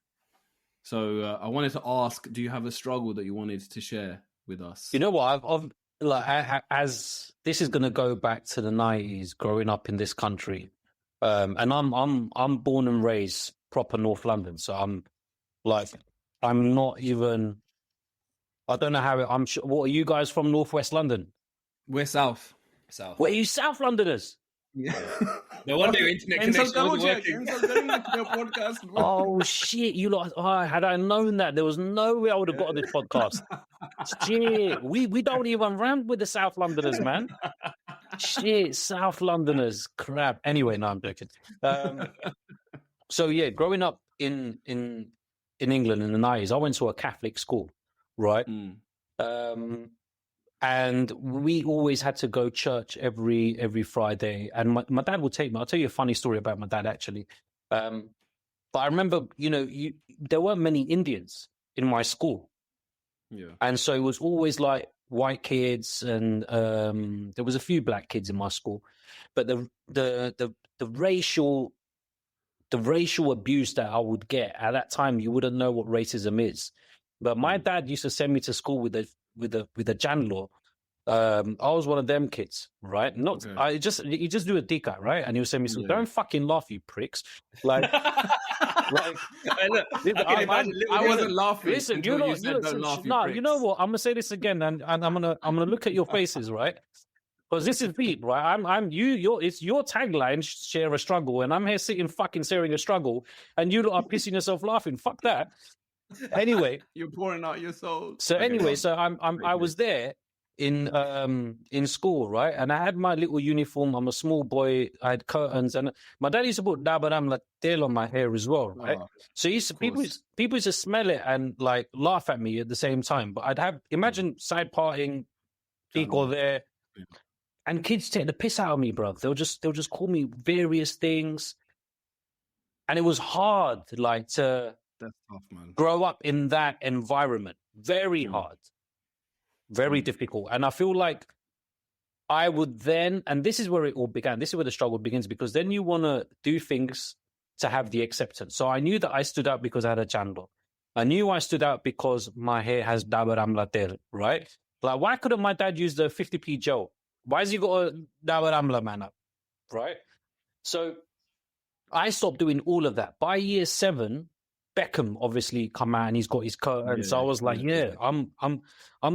So I wanted to ask, do you have a struggle that you wanted to share with us? You know what? I've like as this is going to go back to the 90s, growing up in this country, and I'm born and raised proper North London, so I'm not even. I don't know how. I'm sure. What are you guys from Northwest London? We're south. South. What are you South Londoners? Yeah. No wonder your internet connection wasn't working. Podcast. Oh shit! You lot. Oh, had I known that, there was no way I would have got on this podcast. Shit, we don't even run with the South Londoners, man. Shit, South Londoners, crap. Anyway, no, I'm joking. So yeah, growing up in England in the 90s, I went to a Catholic school, right? And we always had to go church every Friday. And my dad would take me. I'll tell you a funny story about my dad, actually. But I remember, there weren't many Indians in my school. Yeah. And so it was always like white kids, and there was a few black kids in my school. But the racial abuse that I would get at that time, you wouldn't know what racism is. But my dad used to send me to school with a janlaw. I was one of them kids, right? You just do a tika, right? And he'll send me, don't fucking laugh, you pricks. Like, Hey, look, I wasn't laughing. Listen, until you said don't laugh, you pricks. you know what? I'm gonna say this again, and I'm gonna look at your faces, right? Because this is deep, right? It's your tagline, share a struggle, and I'm here sitting fucking sharing a struggle, and you lot are pissing yourself laughing. Fuck that. Anyway, You're pouring out your soul. so anyway, so I was there, in school, right? And I had my little uniform. I'm a small boy. I had curtains, and my dad used to put dabaram latel on my hair as well, right? Oh, So people used to smell it and like laugh at me at the same time. But I'd have imagine side parting, people there, and kids take the piss out of me, bro. They'll just call me various things, and it was hard, like to that's tough, man. grow up in that environment. Very hard. Very difficult. And I feel like I would then, and this is where it all began. This is where the struggle begins, because then you want to do things to have the acceptance. So I knew that I stood out because I had a chando. I knew I stood out because my hair has dabaram later, right? Like, why couldn't my dad use the 50p gel? Why has he got a dabaram la man up, right? So I stopped doing all of that. By year 7, Beckham obviously come out and he's got his curtains. So I was like, I'm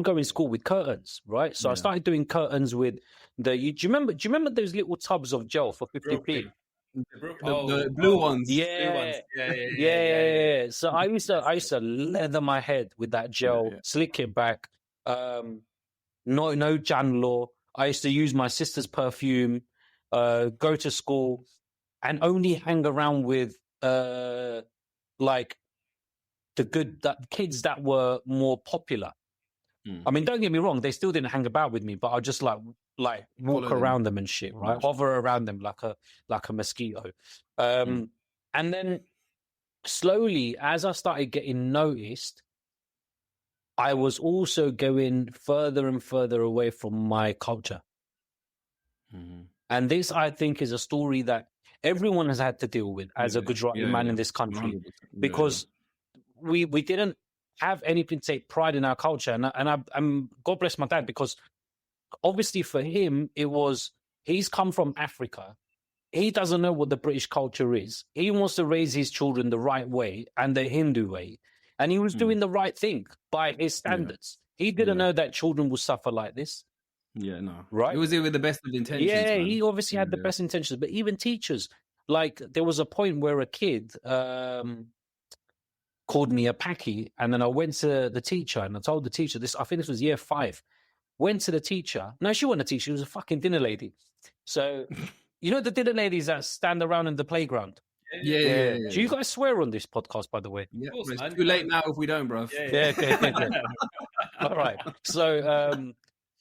going to school with curtains, right? So I started doing curtains with do you remember those little tubs of gel for 50p? The blue ones. Yeah. So I used to leather my head with that gel, slick it back. No Janlaw. I used to use my sister's perfume, go to school, and only hang around with like the kids that were more popular. I mean, don't get me wrong, they still didn't hang about with me, but I just like walk around them and shit, right? Hover around them like a mosquito. And then slowly, as I started getting noticed, I was also going further and further away from my culture. And this, I think, is a story that everyone has had to deal with as a Gujarati man in this country, because we didn't have anything to take pride in our culture. And God bless my dad, because obviously for him, he's come from Africa. He doesn't know what the British culture is. He wants to raise his children the right way and the Hindu way. And he was doing the right thing by his standards. He didn't know that children would suffer like this. Yeah, no. Right? It was with the best of intentions. Yeah, man. he obviously had the best intentions. But even teachers, like there was a point where a kid called me a packy, and then I went to the teacher and I told the teacher this. I think this was year 5. Went to the teacher. No, she wasn't a teacher. She was a fucking dinner lady. So, you know the dinner ladies that stand around in the playground? Yeah. Do you guys swear on this podcast, by the way? Yeah, it's too late now if we don't, bro. Yeah. All right.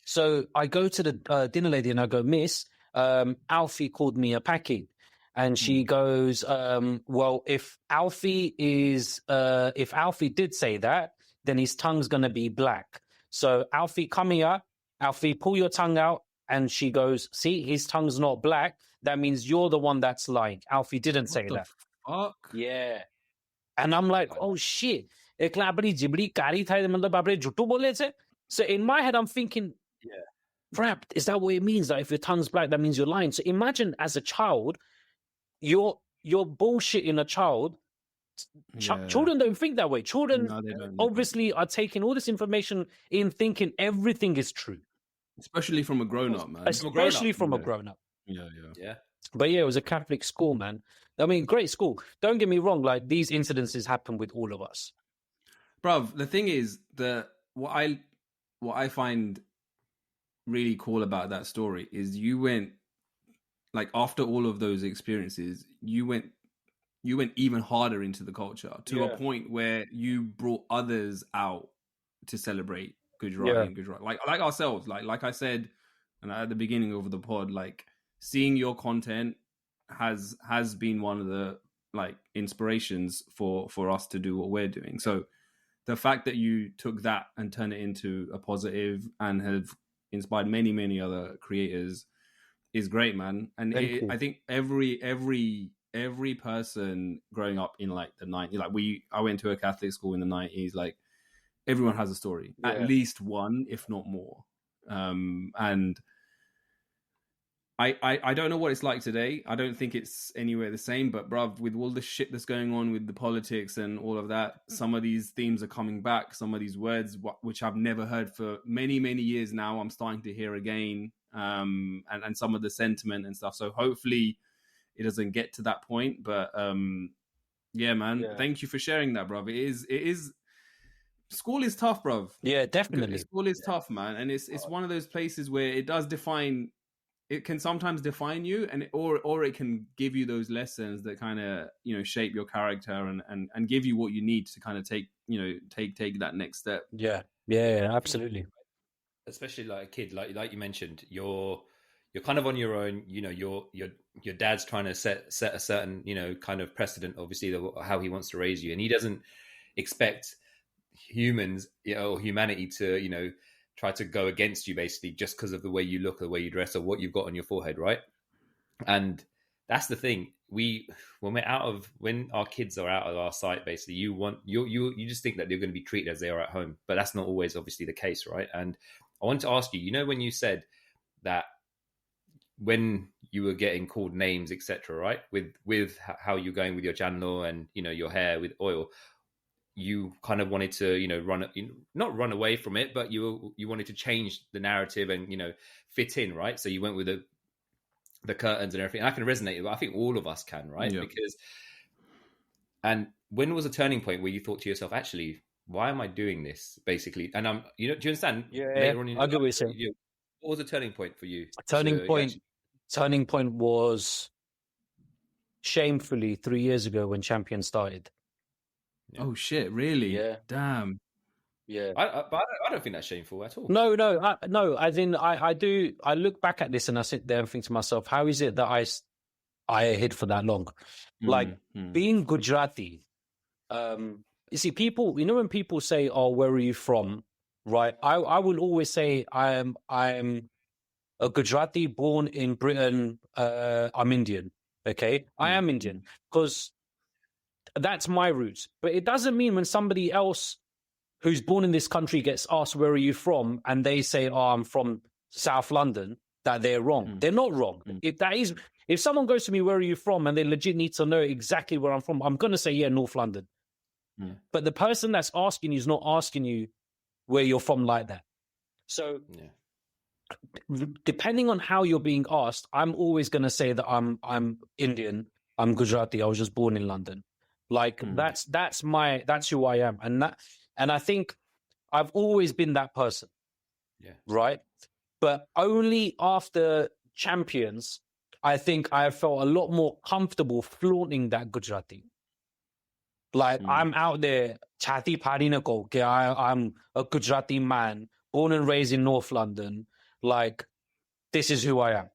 So I go to the dinner lady and I go, Miss, Alfie called me a packy. And she goes, well, if Alfie did say that, then his tongue's going to be black. So Alfie, come here. Alfie, pull your tongue out. And she goes, see, his tongue's not black. That means you're the one that's lying. Alfie didn't say that. Fuck? Yeah. And I'm like, oh, shit. So in my head, I'm thinking, crap, is that what it means? That if your tongue's black, that means you're lying. So imagine as a child, you're bullshitting a child. Children don't think that way. Children obviously are taking all this information in, thinking everything is true. Especially from a grown-up, man. Especially from a grown-up. Yeah. But yeah, it was a Catholic school, man. I mean, great school. Don't get me wrong. Like, these incidences happen with all of us. Bruv, the thing is that what I find really cool about that story is you went, like, after all of those experiences, you went even harder into the culture to a point where you brought others out to celebrate Gujarati and Gujarati, like ourselves. Like I said, and at the beginning of the pod, like seeing your content has been one of the like inspirations for us to do what we're doing. So the fact that you took that and turned it into a positive and have inspired many other creators is great, man. And I think every person growing up in like the 90s, like I went to a Catholic school in the 90s, like everyone has a story, at least one, if not more. And I don't know what it's like today. I don't think it's anywhere the same, but bruv, with all the shit that's going on with the politics and all of that, some of these themes are coming back. Some of these words, which I've never heard for many years now, I'm starting to hear again. And some of the sentiment and stuff. So hopefully it doesn't get to that point, but yeah, man, thank you for sharing that, bruv. It is school is tough, bruv. Yeah, definitely. School is tough, man, and it's one of those places where it does define. It can sometimes define you, and or it can give you those lessons that kind of shape your character and give you what you need to kind of take that next step. Yeah, absolutely. Especially like a kid, like you mentioned, you're kind of on your own. Your dad's trying to set a certain kind of precedent, obviously, how he wants to raise you, and he doesn't expect humans or humanity to try to go against you basically just because of the way you look, or the way you dress, or what you've got on your forehead, right? And that's the thing. When our kids are out of our sight, basically, you just think that they're going to be treated as they are at home, but that's not always obviously the case, right? And I want to ask you, when you said that when you were getting called names, etc., right, with how you're going with your channel and your hair with oil, you kind of wanted to not run away from it, but you wanted to change the narrative and fit in, right? So you went with the curtains and everything. And I can resonate with it. I think all of us can, right? Yeah. And when was a turning point where you thought to yourself, actually, why am I doing this, basically? And do you understand? Yeah, later on I get what you're saying. What was a turning point for you? Turning point was shamefully 3 years ago when Champions started. Yeah. Oh shit! Really? Yeah. Damn. Yeah. But I don't think that's shameful at all. No. As in, I do. I look back at this and I sit there and think to myself, how is it that I hid for that long? Being Gujarati. You see, people. When people say, "Oh, where are you from?" Right? I will always say, I am a Gujarati born in Britain. I'm Indian. Okay, I am Indian because that's my roots. But it doesn't mean when somebody else who's born in this country gets asked, where are you from? And they say, oh, I'm from South London, that they're wrong. They're not wrong. If someone goes to me, where are you from? And they legit need to know exactly where I'm from, I'm going to say, yeah, North London. But the person that's asking you is not asking you where you're from like that. So depending on how you're being asked, I'm always going to say that I'm Indian, I'm Gujarati, I was just born in London. Like that's who I am. And I think I've always been that person. Yeah. Right. But only after Champions, I think I felt a lot more comfortable flaunting that Gujarati. Like I'm out there, chati padi na ko, I'm a Gujarati man, born and raised in North London. Like, this is who I am.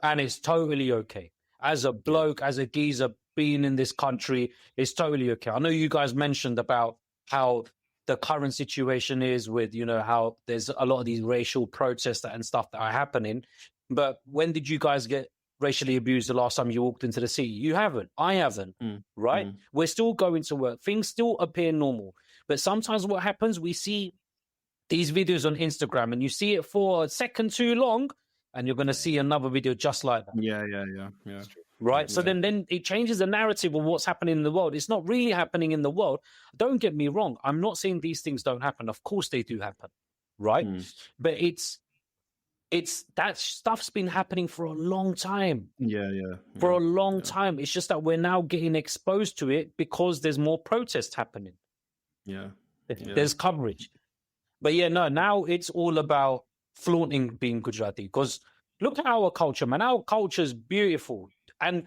And it's totally okay. As a bloke, as a geezer, being in this country, it's totally okay. I know you guys mentioned about how the current situation is with, how there's a lot of these racial protests and stuff that are happening. But when did you guys get racially abused the last time you walked into the city? You haven't. I haven't. Right? We're still going to work. Things still appear normal. But sometimes what happens, we see these videos on Instagram and you see it for a second too long and you're going to see another video just like that. Yeah. Right? So then it changes the narrative of what's happening in the world. It's not really happening in the world. Don't get me wrong. I'm not saying these things don't happen. Of course they do happen. Right? But it's that stuff's been happening for a long time. For a long time. It's just that we're now getting exposed to it because there's more protests happening. There's coverage. But now it's all about flaunting being Gujarati. Because look at our culture, man. Our culture is beautiful. And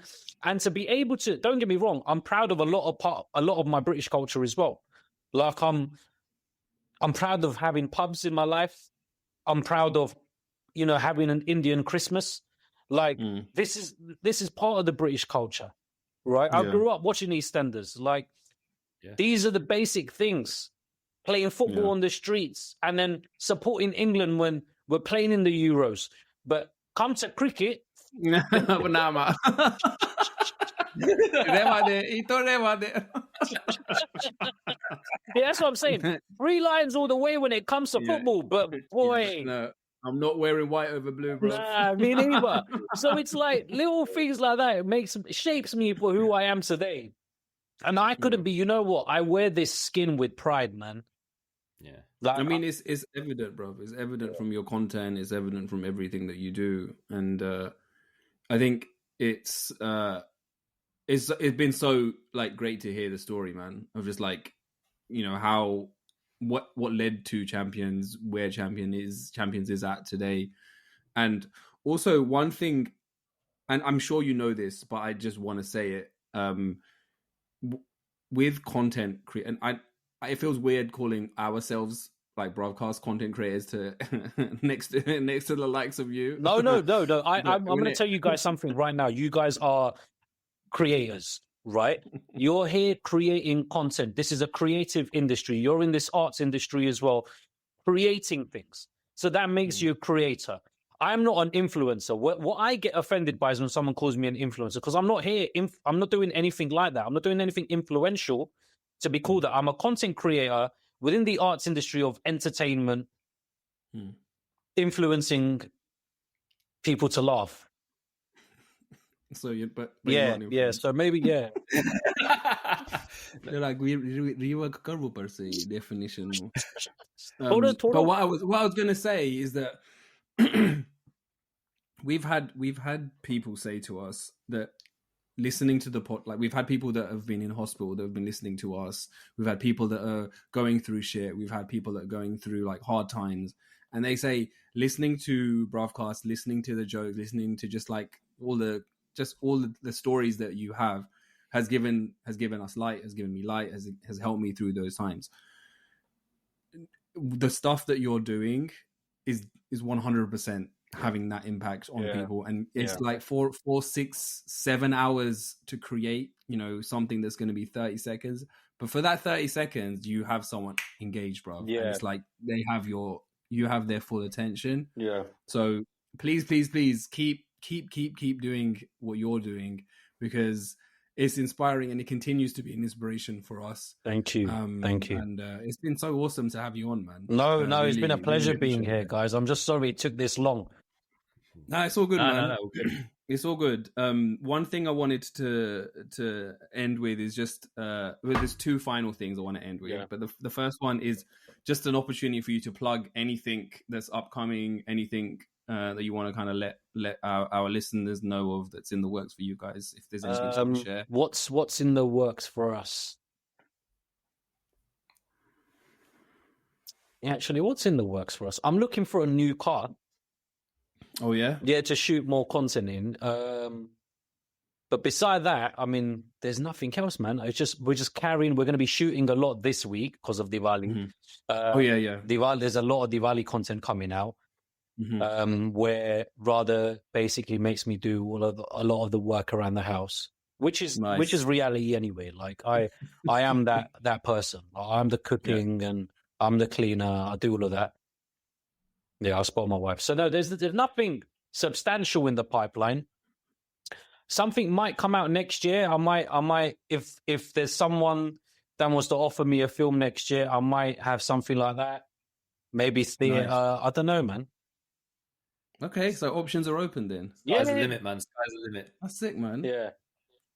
to be able to, don't get me wrong, I'm proud of a lot of my British culture as well. Like I'm proud of having pubs in my life. I'm proud of, having an Indian Christmas. Like this is part of the British culture, right? I grew up watching EastEnders. Like these are the basic things. Playing football on the streets and then supporting England when we're playing in the Euros. But come to cricket. Yeah, that's what I'm saying. 3 lines all the way when it comes to football. But boy, no, I'm not wearing white over blue, bro. Nah, me neither. So it's like little things like that. It shapes me for who I am today. And I couldn't be. You know what? I wear this skin with pride, man. Yeah. Like, I mean, it's evident, bro. It's evident from your content. It's evident from everything that you do. And I think it's been so like great to hear the story, man, of just like, how what led to Champions, where Champions is at today. And also one thing, and I'm sure you know this, but I just want to say it, with content and it feels weird calling ourselves like Bruvcast content creators to next to the likes of you. No. I'm going to tell you guys something right now. You guys are creators, right? You're here creating content. This is a creative industry. You're in this arts industry as well, creating things. So that makes you a creator. I'm not an influencer. What I get offended by is when someone calls me an influencer, because I'm not here. I'm not doing anything like that. I'm not doing anything influential to be called that. I'm a content creator within the arts industry of entertainment, influencing people to laugh. So but yeah. So maybe They're like rework karvo per se definition. But what I was gonna say is that we've had people say to us that listening to the pod, like we've had people that have been in hospital that have been listening to us. We've had people that are going through shit. We've had people that are going through like hard times, and they say listening to Bruvcast, listening to the jokes, listening to just like all the stories that you have has given us light, has given me light, has helped me through those times. The stuff that you're doing is 100% having that impact on people, and it's like 4, 6, 7 hours to create, something that's going to be 30 seconds. But for that 30 seconds, you have someone engaged, bro. Yeah, and it's like you have their full attention. Yeah. So please keep doing what you're doing, because it's inspiring and it continues to be an inspiration for us. Thank you. Thank you. And it's been so awesome to have you on, man. No, it's been a pleasure being here, guys. I'm just sorry it took this long. No, it's all good, man. No, it's all good. One thing I wanted to end with is just there's two final things I want to end with. Yeah. But the first one is just an opportunity for you to plug anything that's upcoming, anything that you want to kind of let our listeners know of that's in the works for you guys, if there's anything you want to share. What's in the works for us? Actually, what's in the works for us? I'm looking for a new car. Oh yeah? Yeah, to shoot more content in. But beside that, I mean, there's nothing else, man. We're just carrying. We're going to be shooting a lot this week because of Diwali. Mm-hmm. Diwali. There's a lot of Diwali content coming out. Mm-hmm. Where Radha basically makes me do a lot of the work around the house, which is reality anyway. Like I am that person. I'm the cooking and I'm the cleaner. I do all of that. Yeah, I spoil my wife. So no, there's nothing substantial in the pipeline. Something might come out next year. I might if there's someone that wants to offer me a film next year, I might have something like that. Maybe theater. Nice. I don't know, man. Okay, so options are open then. Sky's the limit, man. Sky's the limit. That's sick, man. Yeah.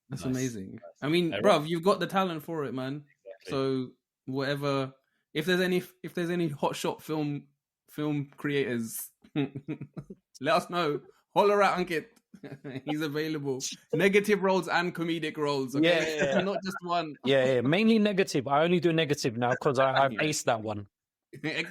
That's amazing. I mean, bruv, you've got the talent for it, man. Exactly. So whatever, if there's any hot shot film creators, let us know. Holler at Ankit. He's available. Negative roles and comedic roles. Okay? Yeah. Not just one. Yeah. Mainly negative. I only do negative now because I've aced that one. I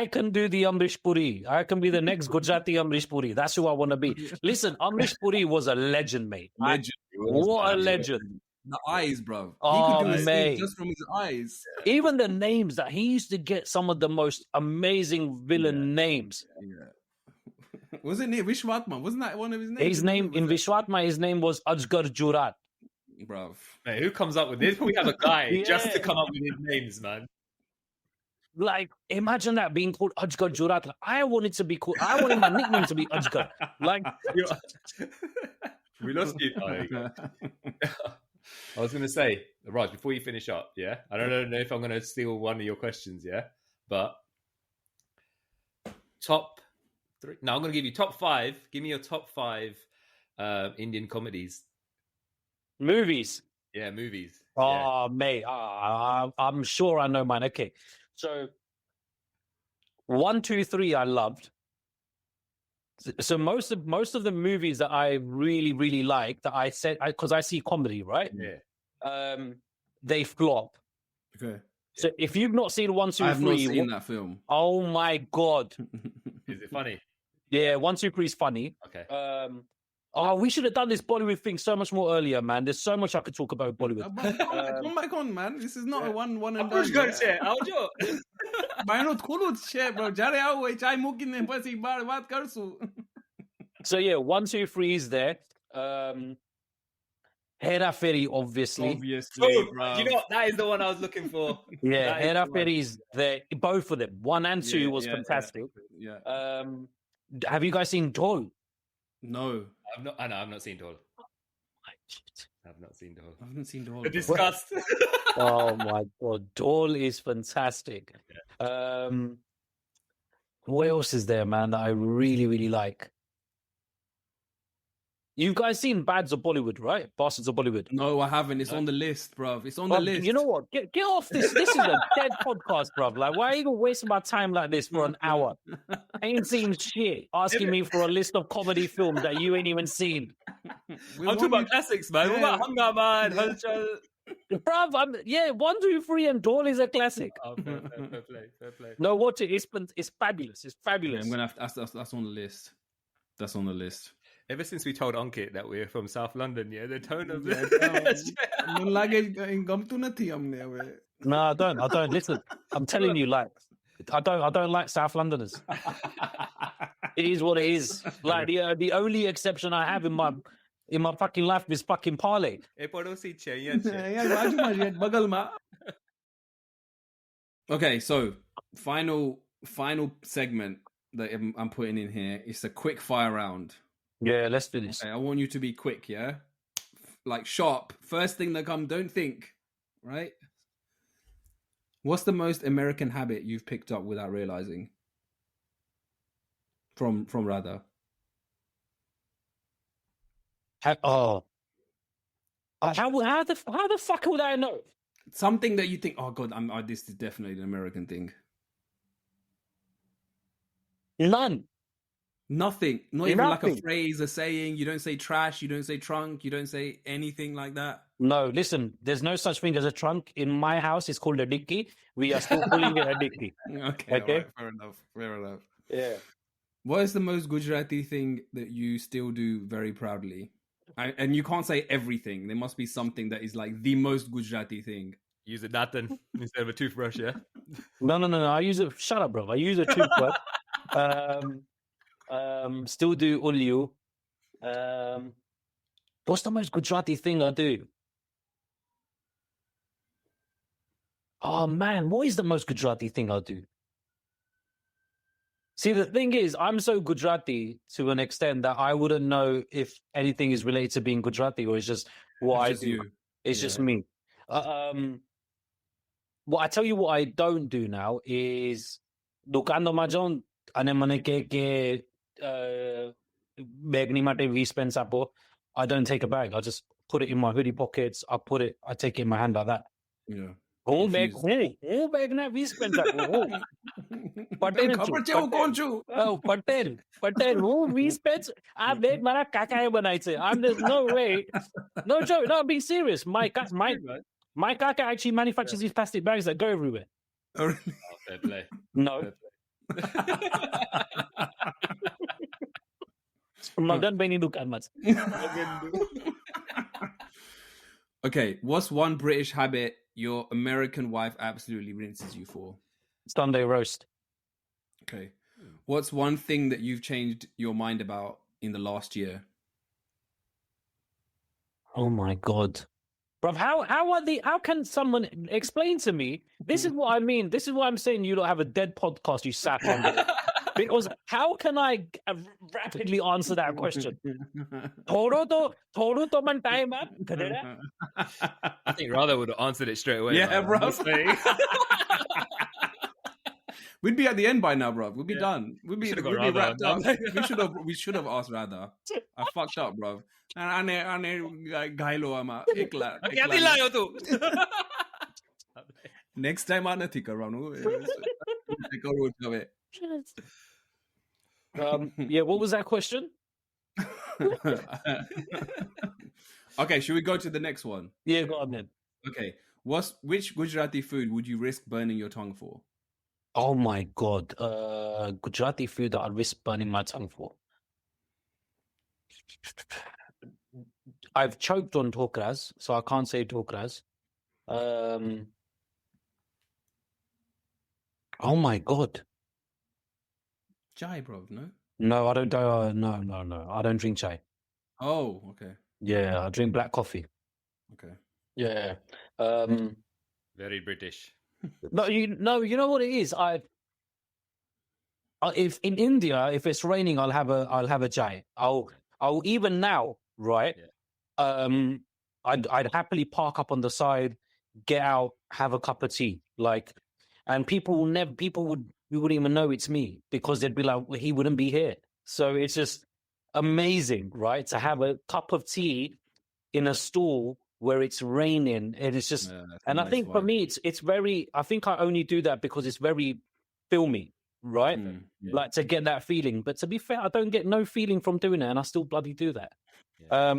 can do the Amrish Puri. I can be the next Gujarati Amrish Puri. That's who I want to be. Listen, Amrish Puri was a legend, mate. What a legend. The eyes, bro. Oh, he could do mate. Just from his eyes. Even the names that he used to get, some of the most amazing villain names. Yeah. Wasn't it Vishwatma? Wasn't that one of his names? His name in Vishwatma, his name was Ajgar Jurat. Bruv. Mate, who comes up with this? We have a guy just to come up with his names, man. Like, imagine that being called Ajgar Jurat. Like, I wanted my nickname to be Ajgar. Like, we lost you. I was going to say, Raj, before you finish up, I don't know if I'm going to steal one of your questions, but top 3. No, I'm going to give you top 5. Give me your top 5 Indian comedies. Movies. Yeah, movies. Oh, mate. I'm sure I know mine. Okay. So 1, 2, 3 I loved. So most of the movies that I really, really like that I said, because I see comedy, right? Yeah. They flop. Okay. So if you've not seen 1, 2, 3, I have not seen that film. Oh my god! Is it funny? Yeah, 1, 2, 3 is funny. Okay. Oh, we should have done this Bollywood thing so much more earlier, man. There's so much I could talk about Bollywood. Come back on, man. This is not a one and Of course done. you got share. How do Bhai kholo share, bro. Jare aao chai mukine pasi baat karsu. So yeah, 1, 2, 3 is there. Hera Fairy, obviously. you know what? That is the one I was looking for. Yeah, Hera Fairy is there. Both of them, 1 and 2 was fantastic. Yeah. Have you guys seen Dol? No. I've not seen Dol. I've not seen Dol. I haven't seen Dol. Disgust. Oh my god, Dol is fantastic. What else is there, man, that I really, really like? You guys seen Bads of Bollywood, right? Bastards of Bollywood. No, I haven't. It's on the list, bruv. It's on the list. You know what? Get off this. This is a dead podcast, bruv. Like, why are you even wasting my time like this for an hour? I ain't seen shit. Asking me for a list of comedy films that you ain't even seen. I'm talking about classics, man. Yeah. What about Hunger Man, Halchal? Bruv, 1, 2, 3 and Dol is a classic. Oh, fair play. No, watch it. It's fabulous. It's Yeah, fabulous. I'm gonna have to, that's on the list. That's on the list. Ever since we told Ankit that we're from South London, the tone of No, I don't. Listen, I'm telling you, like, I don't like South Londoners. It is what it is. Like the only exception I have in my fucking life is fucking Parley. Okay, so final segment that I'm putting in here is a quick fire round. Yeah, let's do this. Okay, I want you to be quick, yeah? Like sharp. First thing that comes, don't think, right? What's the most American habit you've picked up without realizing? From Radha. How the fuck would I know? Something that you think, oh god, this is definitely an American thing. None. Nothing. Not even like Nothing. a phrase, a saying. You don't say trash. You don't say trunk. You don't say anything like that. No, listen, there's no such thing as a trunk. In my house, it's called a dicky. We are still calling it a dicky. Okay. Right, fair enough. Yeah. What is the most Gujarati thing that you still do very proudly? And you can't say everything. There must be something that is like the most Gujarati thing. Use a datan instead of a toothbrush, yeah? No. I use it. Shut up, bro. I use a toothbrush. Still do ulyu. What's the most Gujarati thing I do? Oh man, what is the most Gujarati thing I do? See, the thing is, I'm so Gujarati to an extent that I wouldn't know if anything is related to being Gujarati or it's just what It's just I do. you. It's just me. Well, I tell you what I don't do now is દુકાનનો માં જાઉં અને મને કે બેગની માટે 20 pence આપો. I don't take a bag. I just put it in my hoodie pockets. I take it in my hand like that. Yeah. હું બેગના 20 pence આપો. પટેલ હું 20 pence આ બેગ મારા કાકાએ બનાવી છે. There's no way. No joke. No, I'm being serious. My kaka actually manufactures these plastic bags that go everywhere. Oh, really? Oh, fair play. No. Magan ba dukan mas? Okay, what's one British habit your American wife absolutely rinses you for? Sunday roast. Okay. What's one thing that you've changed your mind about in the last year? Oh my god. Bruv, how can someone explain to me? This is what I mean. This is why I'm saying you don't have a dead podcast, you sat on it. Because how can I rapidly answer that question? Thodo to man time up. I think Radha would have answered it straight away. Yeah, bro. We'd be at the end by now, bro. We'd be done. We'd be wrapped up. We should have asked Radha. I fucked up, bro. Next time I nathi karwanu. Yeah, what was that question? Okay, should we go to the next one? Yeah, go on then. Okay. Which Gujarati food would you risk burning your tongue for? Oh my God. Gujarati food that I'd risk burning my tongue for. I've choked on dhoklas, so I can't say dhoklas. Oh my God. Chai, bro, no? No, I don't. No. I don't drink chai. Oh, okay. Yeah, I drink black coffee. Okay. Yeah. Very British. No, you know what it is. If in India, if it's raining, I'll have a chai. I'll even now, right? Yeah. I'd happily park up on the side, get out, have a cup of tea, like, and we wouldn't even know it's me because they'd be like, well, he wouldn't be here. So it's just amazing, right? To have a cup of tea in a stall where it's raining, and it's just, and I think for me, it's very. I think I only do that because it's very filmy, right? Yeah. Like to get that feeling. But to be fair, I don't get no feeling from doing it, and I still bloody do that. Yeah.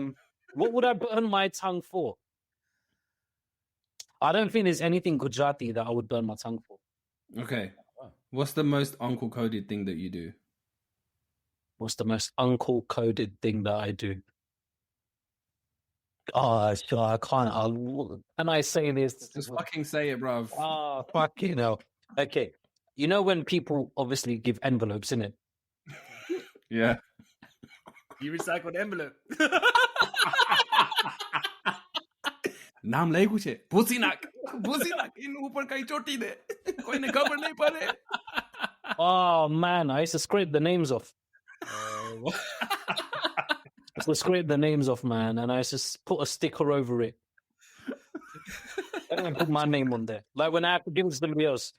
What would I burn my tongue for? I don't think there's anything Gujarati that I would burn my tongue for. Okay. What's the most uncle coded thing that you do? What's the most uncle coded thing that I do? Oh, sure, I can't. Can I say this? Just fucking say it, bruv. Oh, fucking hell. Okay. You know when people obviously give envelopes, innit? Yeah. You recycled envelope. नाम लेगु छे भूसीनाक इन ऊपर कहीं चोटी दे कोई ने खबर नहीं पड़े. Oh man, I used to scrape the names off. I used to scrape the names off, man, and I used to put a sticker over it. And put my name on there, like when I have to give it to somebody else.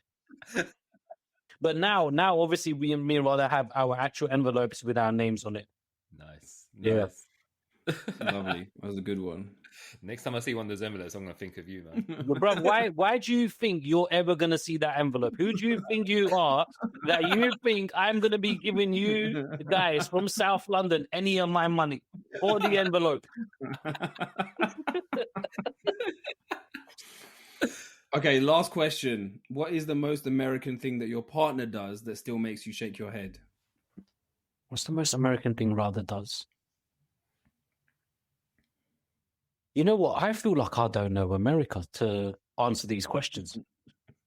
But now, obviously, me and rather have our actual envelopes with our names on it. Nice. Yeah. Lovely. That was a good one. Next time I see one of those envelopes, I'm gonna think of you, man. But bro, why do you think you're ever gonna see that envelope? Who do you think you are that you think I'm gonna be giving you guys from South London any of my money or the envelope? Okay, last question. What is the most American thing that your partner does that still makes you shake your head? What's the most American thing Radha does? You know what? I feel like I don't know America to answer these questions.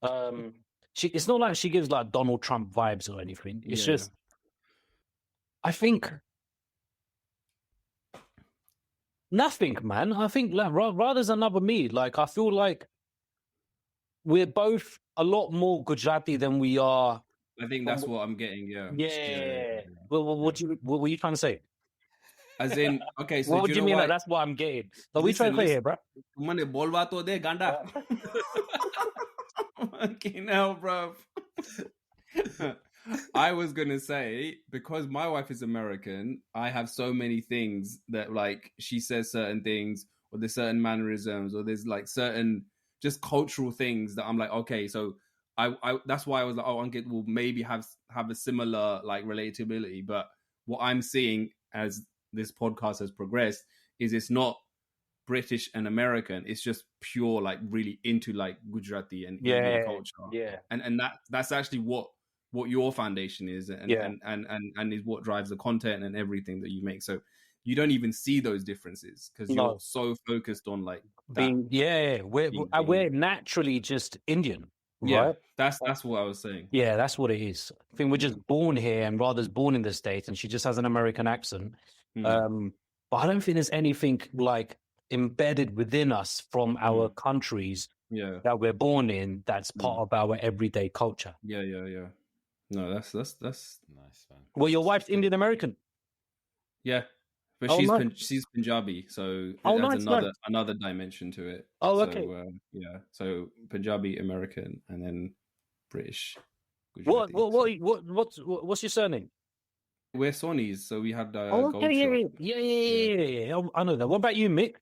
It's not like she gives like Donald Trump vibes or anything. It's just, I think nothing, man. I think like, Radha's another me. Like, I feel like we're both a lot more Gujarati than we are. I think that's what I'm getting. Yeah. Well, what were you trying to say? As in, okay, so what do you mean? Like, that's what I'm getting. So we trying to say here, bro. Mane bolwa to de ganda. Fucking hell, bro. I was gonna say, because my wife is American, I have so many things that like she says certain things, or there's certain mannerisms, or there's like certain just cultural things that I'm like, okay, so I that's why I was like, oh, Ankit will maybe have a similar like relatability. But what I'm seeing as this podcast has progressed is it's not British and American, it's just pure like really into like Gujarati and Indian culture. And that's actually what your foundation is, and is what drives the content and everything that you make. So you don't even see those differences because you're so focused on like that. We're naturally just Indian. Yeah, right? That's what I was saying. Yeah, that's what it is. I think we're just born here, and Radha's born in the States, and she just has an American accent. But I don't think there's anything like embedded within us from our countries that we're born in that's part of our everyday culture. Yeah. No, that's nice, man. Well, your wife's Indian American. Yeah, but she's Punjabi, so it adds another dimension to it. Oh, okay. So Punjabi, American, and then British. Gujarati. What's your surname? We're Sonnies, so we had okay, yeah. I know that. What about you, Mick?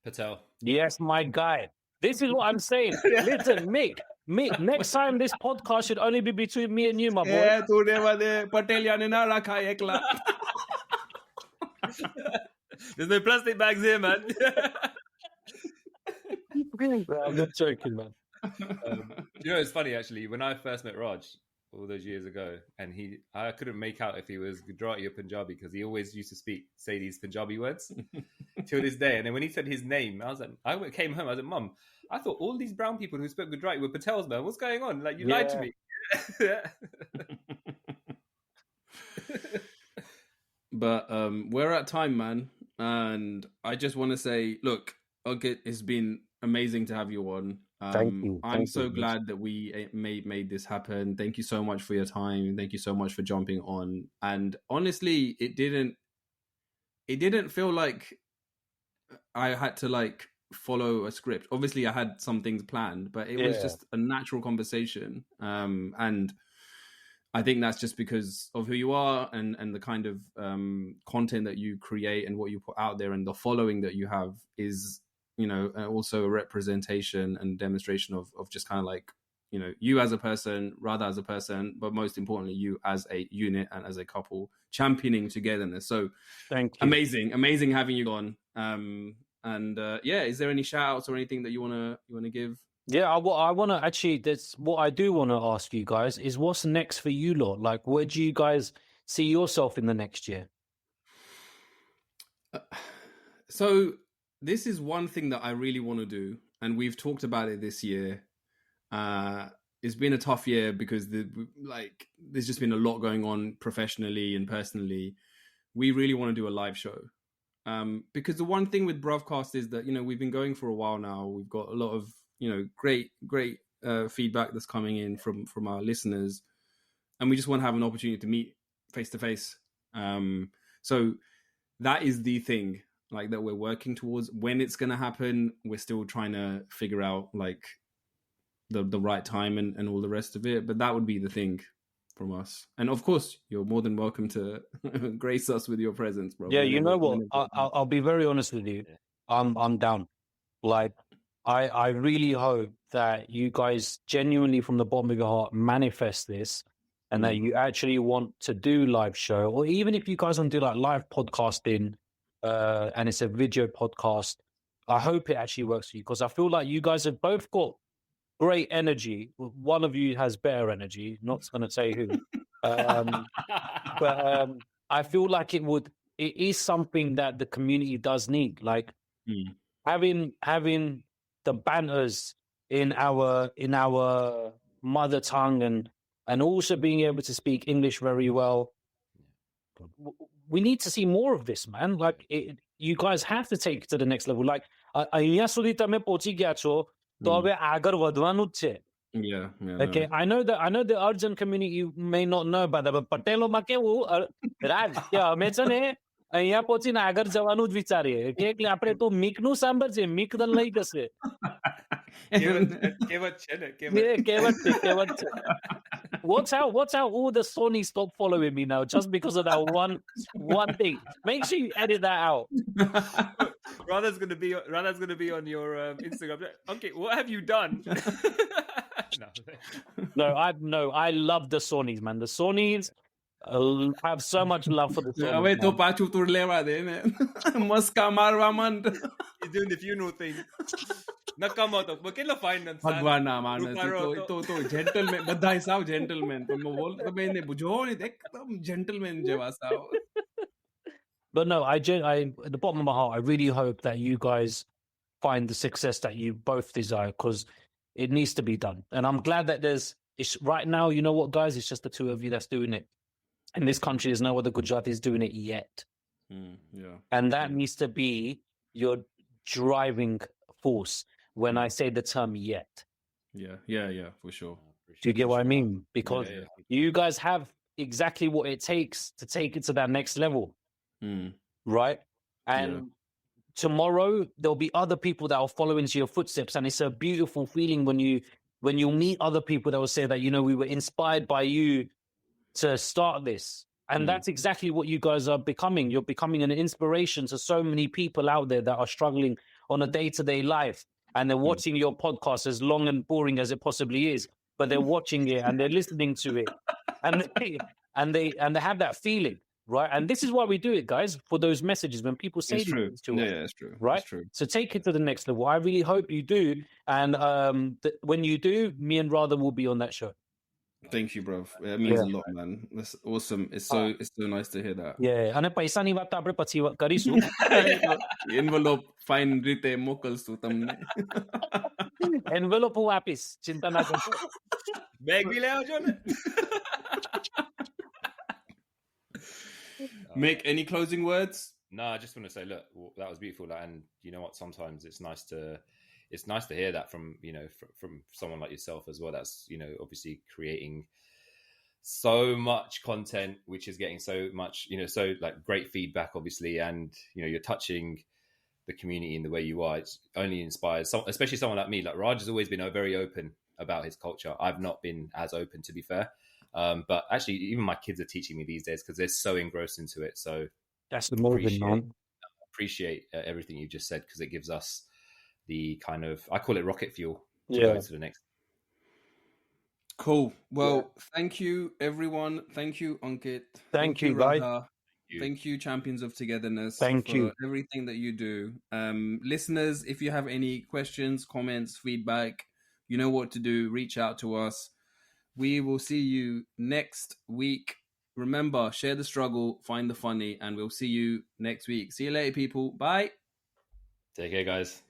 Patel. Yes, my guy. This is what I'm saying. Listen, Mick, next time this podcast should only be between me and you, my boy. Yeah, there's no plastic bags here, man. I'm not joking, man. You know, it's funny actually. When I first met Raj all those years ago, and I couldn't make out if he was Gujarati or Punjabi because he always used to say these Punjabi words till this day. And then when he said his name, I came home. I was like, Mum, I thought all these brown people who spoke Gujarati were Patels, man. What's going on? Like, you lied to me. But we're at time, man, and I just want to say, look, Ankit, it's been amazing to have you on. Thank you. I'm so glad that we made this happen. Thank you so much for your time. Thank you so much for jumping on. And honestly, it didn't feel like I had to like follow a script. Obviously, I had some things planned, but it was just a natural conversation. And I think that's just because of who you are and the kind of content that you create and what you put out there and the following that you have is, you know, also a representation and demonstration of just kind of like, you know, you as a person, Radha as a person, but most importantly, you as a unit and as a couple championing togetherness. So thank you. Amazing having you on. Is there any shout outs or anything that you want to give? Yeah, I want to actually, that's what I do want to ask you guys is what's next for you lot? Like, where do you guys see yourself in the next year? So this is one thing that I really want to do. And we've talked about it this year. It's been a tough year because there's just been a lot going on professionally and personally. We really want to do a live show. Because the one thing with Bruvcast is that, you know, we've been going for a while now. We've got a lot of, you know, great feedback that's coming in from our listeners. And we just want to have an opportunity to meet face to face. So that is the thing like that we're working towards. When it's going to happen, we're still trying to figure out like the right time and all the rest of it. But that would be the thing from us. And of course, you're more than welcome to grace us with your presence, bro. Yeah, you know what? I'll be very honest with you. I'm down. Like, I really hope that you guys genuinely from the bottom of your heart manifest this and that you actually want to do live show, or even if you guys want to do like live podcasting and it's a video podcast, I hope it actually works for you because I feel like you guys have both got great energy. One of you has better energy, not going to say who. But I feel like it is something that the community does need. Like having the banters in our mother tongue and also being able to speak English very well. We need to see more of this, man. Like you guys have to take it to the next level. Like અહીંયા સુધી તમે પહોંચી ગયા છો તો હવે આગળ વધવાનું જ છે. Yeah. Okay, I know the Arjun community may not know about that, but પટેલોમાં કેવું રાજ કે અમે છે ને અહીંયા પહોંચીને આગળ જવાનું જ વિચારીએ એટલે આપણે તો મીકનું સાંભળશે મીક દન લઈ જશે. Watch out all the Sony stop following me now just because of that one thing. Make sure you edit that out. Radha's gonna be on your Instagram. Okay, what have you done? No, I love the Sonys, man. The Sonys, I have so much love for the Sonys. He's doing the funeral thing. નકામો તો કેટલો finance ભગવાન ના માણસ તો gentleman બધા સાવ gentleman તમે બોલ તમે એને જો ને એકદમ gentleman જેવા સાવ. But no, I at the bottom of my heart, I really hope that you guys find the success that you both desire because it needs to be done. And I'm glad that it's right now, you know what, guys, it's just the two of you that's doing it. In this country, there's no other Gujaratis doing it yet. And that needs to be your driving force when I say the term yet. Yeah, for sure. Do you get what I mean? Because you guys have exactly what it takes to take it to that next level. Right? And tomorrow there'll be other people that will follow into your footsteps. And it's a beautiful feeling when you meet other people that will say that, you know, we were inspired by you to start this. And that's exactly what you guys are becoming. You're becoming an inspiration to so many people out there that are struggling on a day-to-day life. And they're watching your podcast as long and boring as it possibly is, but they're watching it and they're listening to it. And they have that feeling, right? And this is why we do it, guys, for those messages when people say It's these true. things to Yeah, us. it's true. Right? It's true. So take it to the next level. I really hope you do. And when you do, me and Radha will be on that show. Thank you, bro. That means a lot, man. That's awesome. It's so nice to hear that. Yeah. અને પૈસાની વાત આપણે પછી કરીશું. Envelope fine રીતે મોકલશું તમને. Envelope હું આપીશ. ચિંતા ના કરશો. Bag me now, John. Make any closing words? No, I just want to say, look, that was beautiful, and you know what? Sometimes it's nice to hear that from from someone like yourself as well. That's obviously creating so much content, which is getting so much so like great feedback, obviously, and you're touching the community in the way you are. It's only inspires, especially someone like me. Like Raj has always been very open about his culture. I've not been as open, to be fair. But actually, even my kids are teaching me these days because they're so engrossed into it. So That's the moving, man. Appreciate everything you just said, because it gives us the kind of, I call it rocket fuel to go to the next. Cool. Well, thank you, everyone. Thank you, Ankit. Thank you, guys. Radha. Thank you, Champions of Togetherness. Thank for you. everything that you do. Listeners, if you have any questions, comments, feedback, you know what to do. Reach out to us. We will see you next week. Remember, share the struggle, find the funny, and we'll see you next week. See you later, people. Bye. Take care, guys.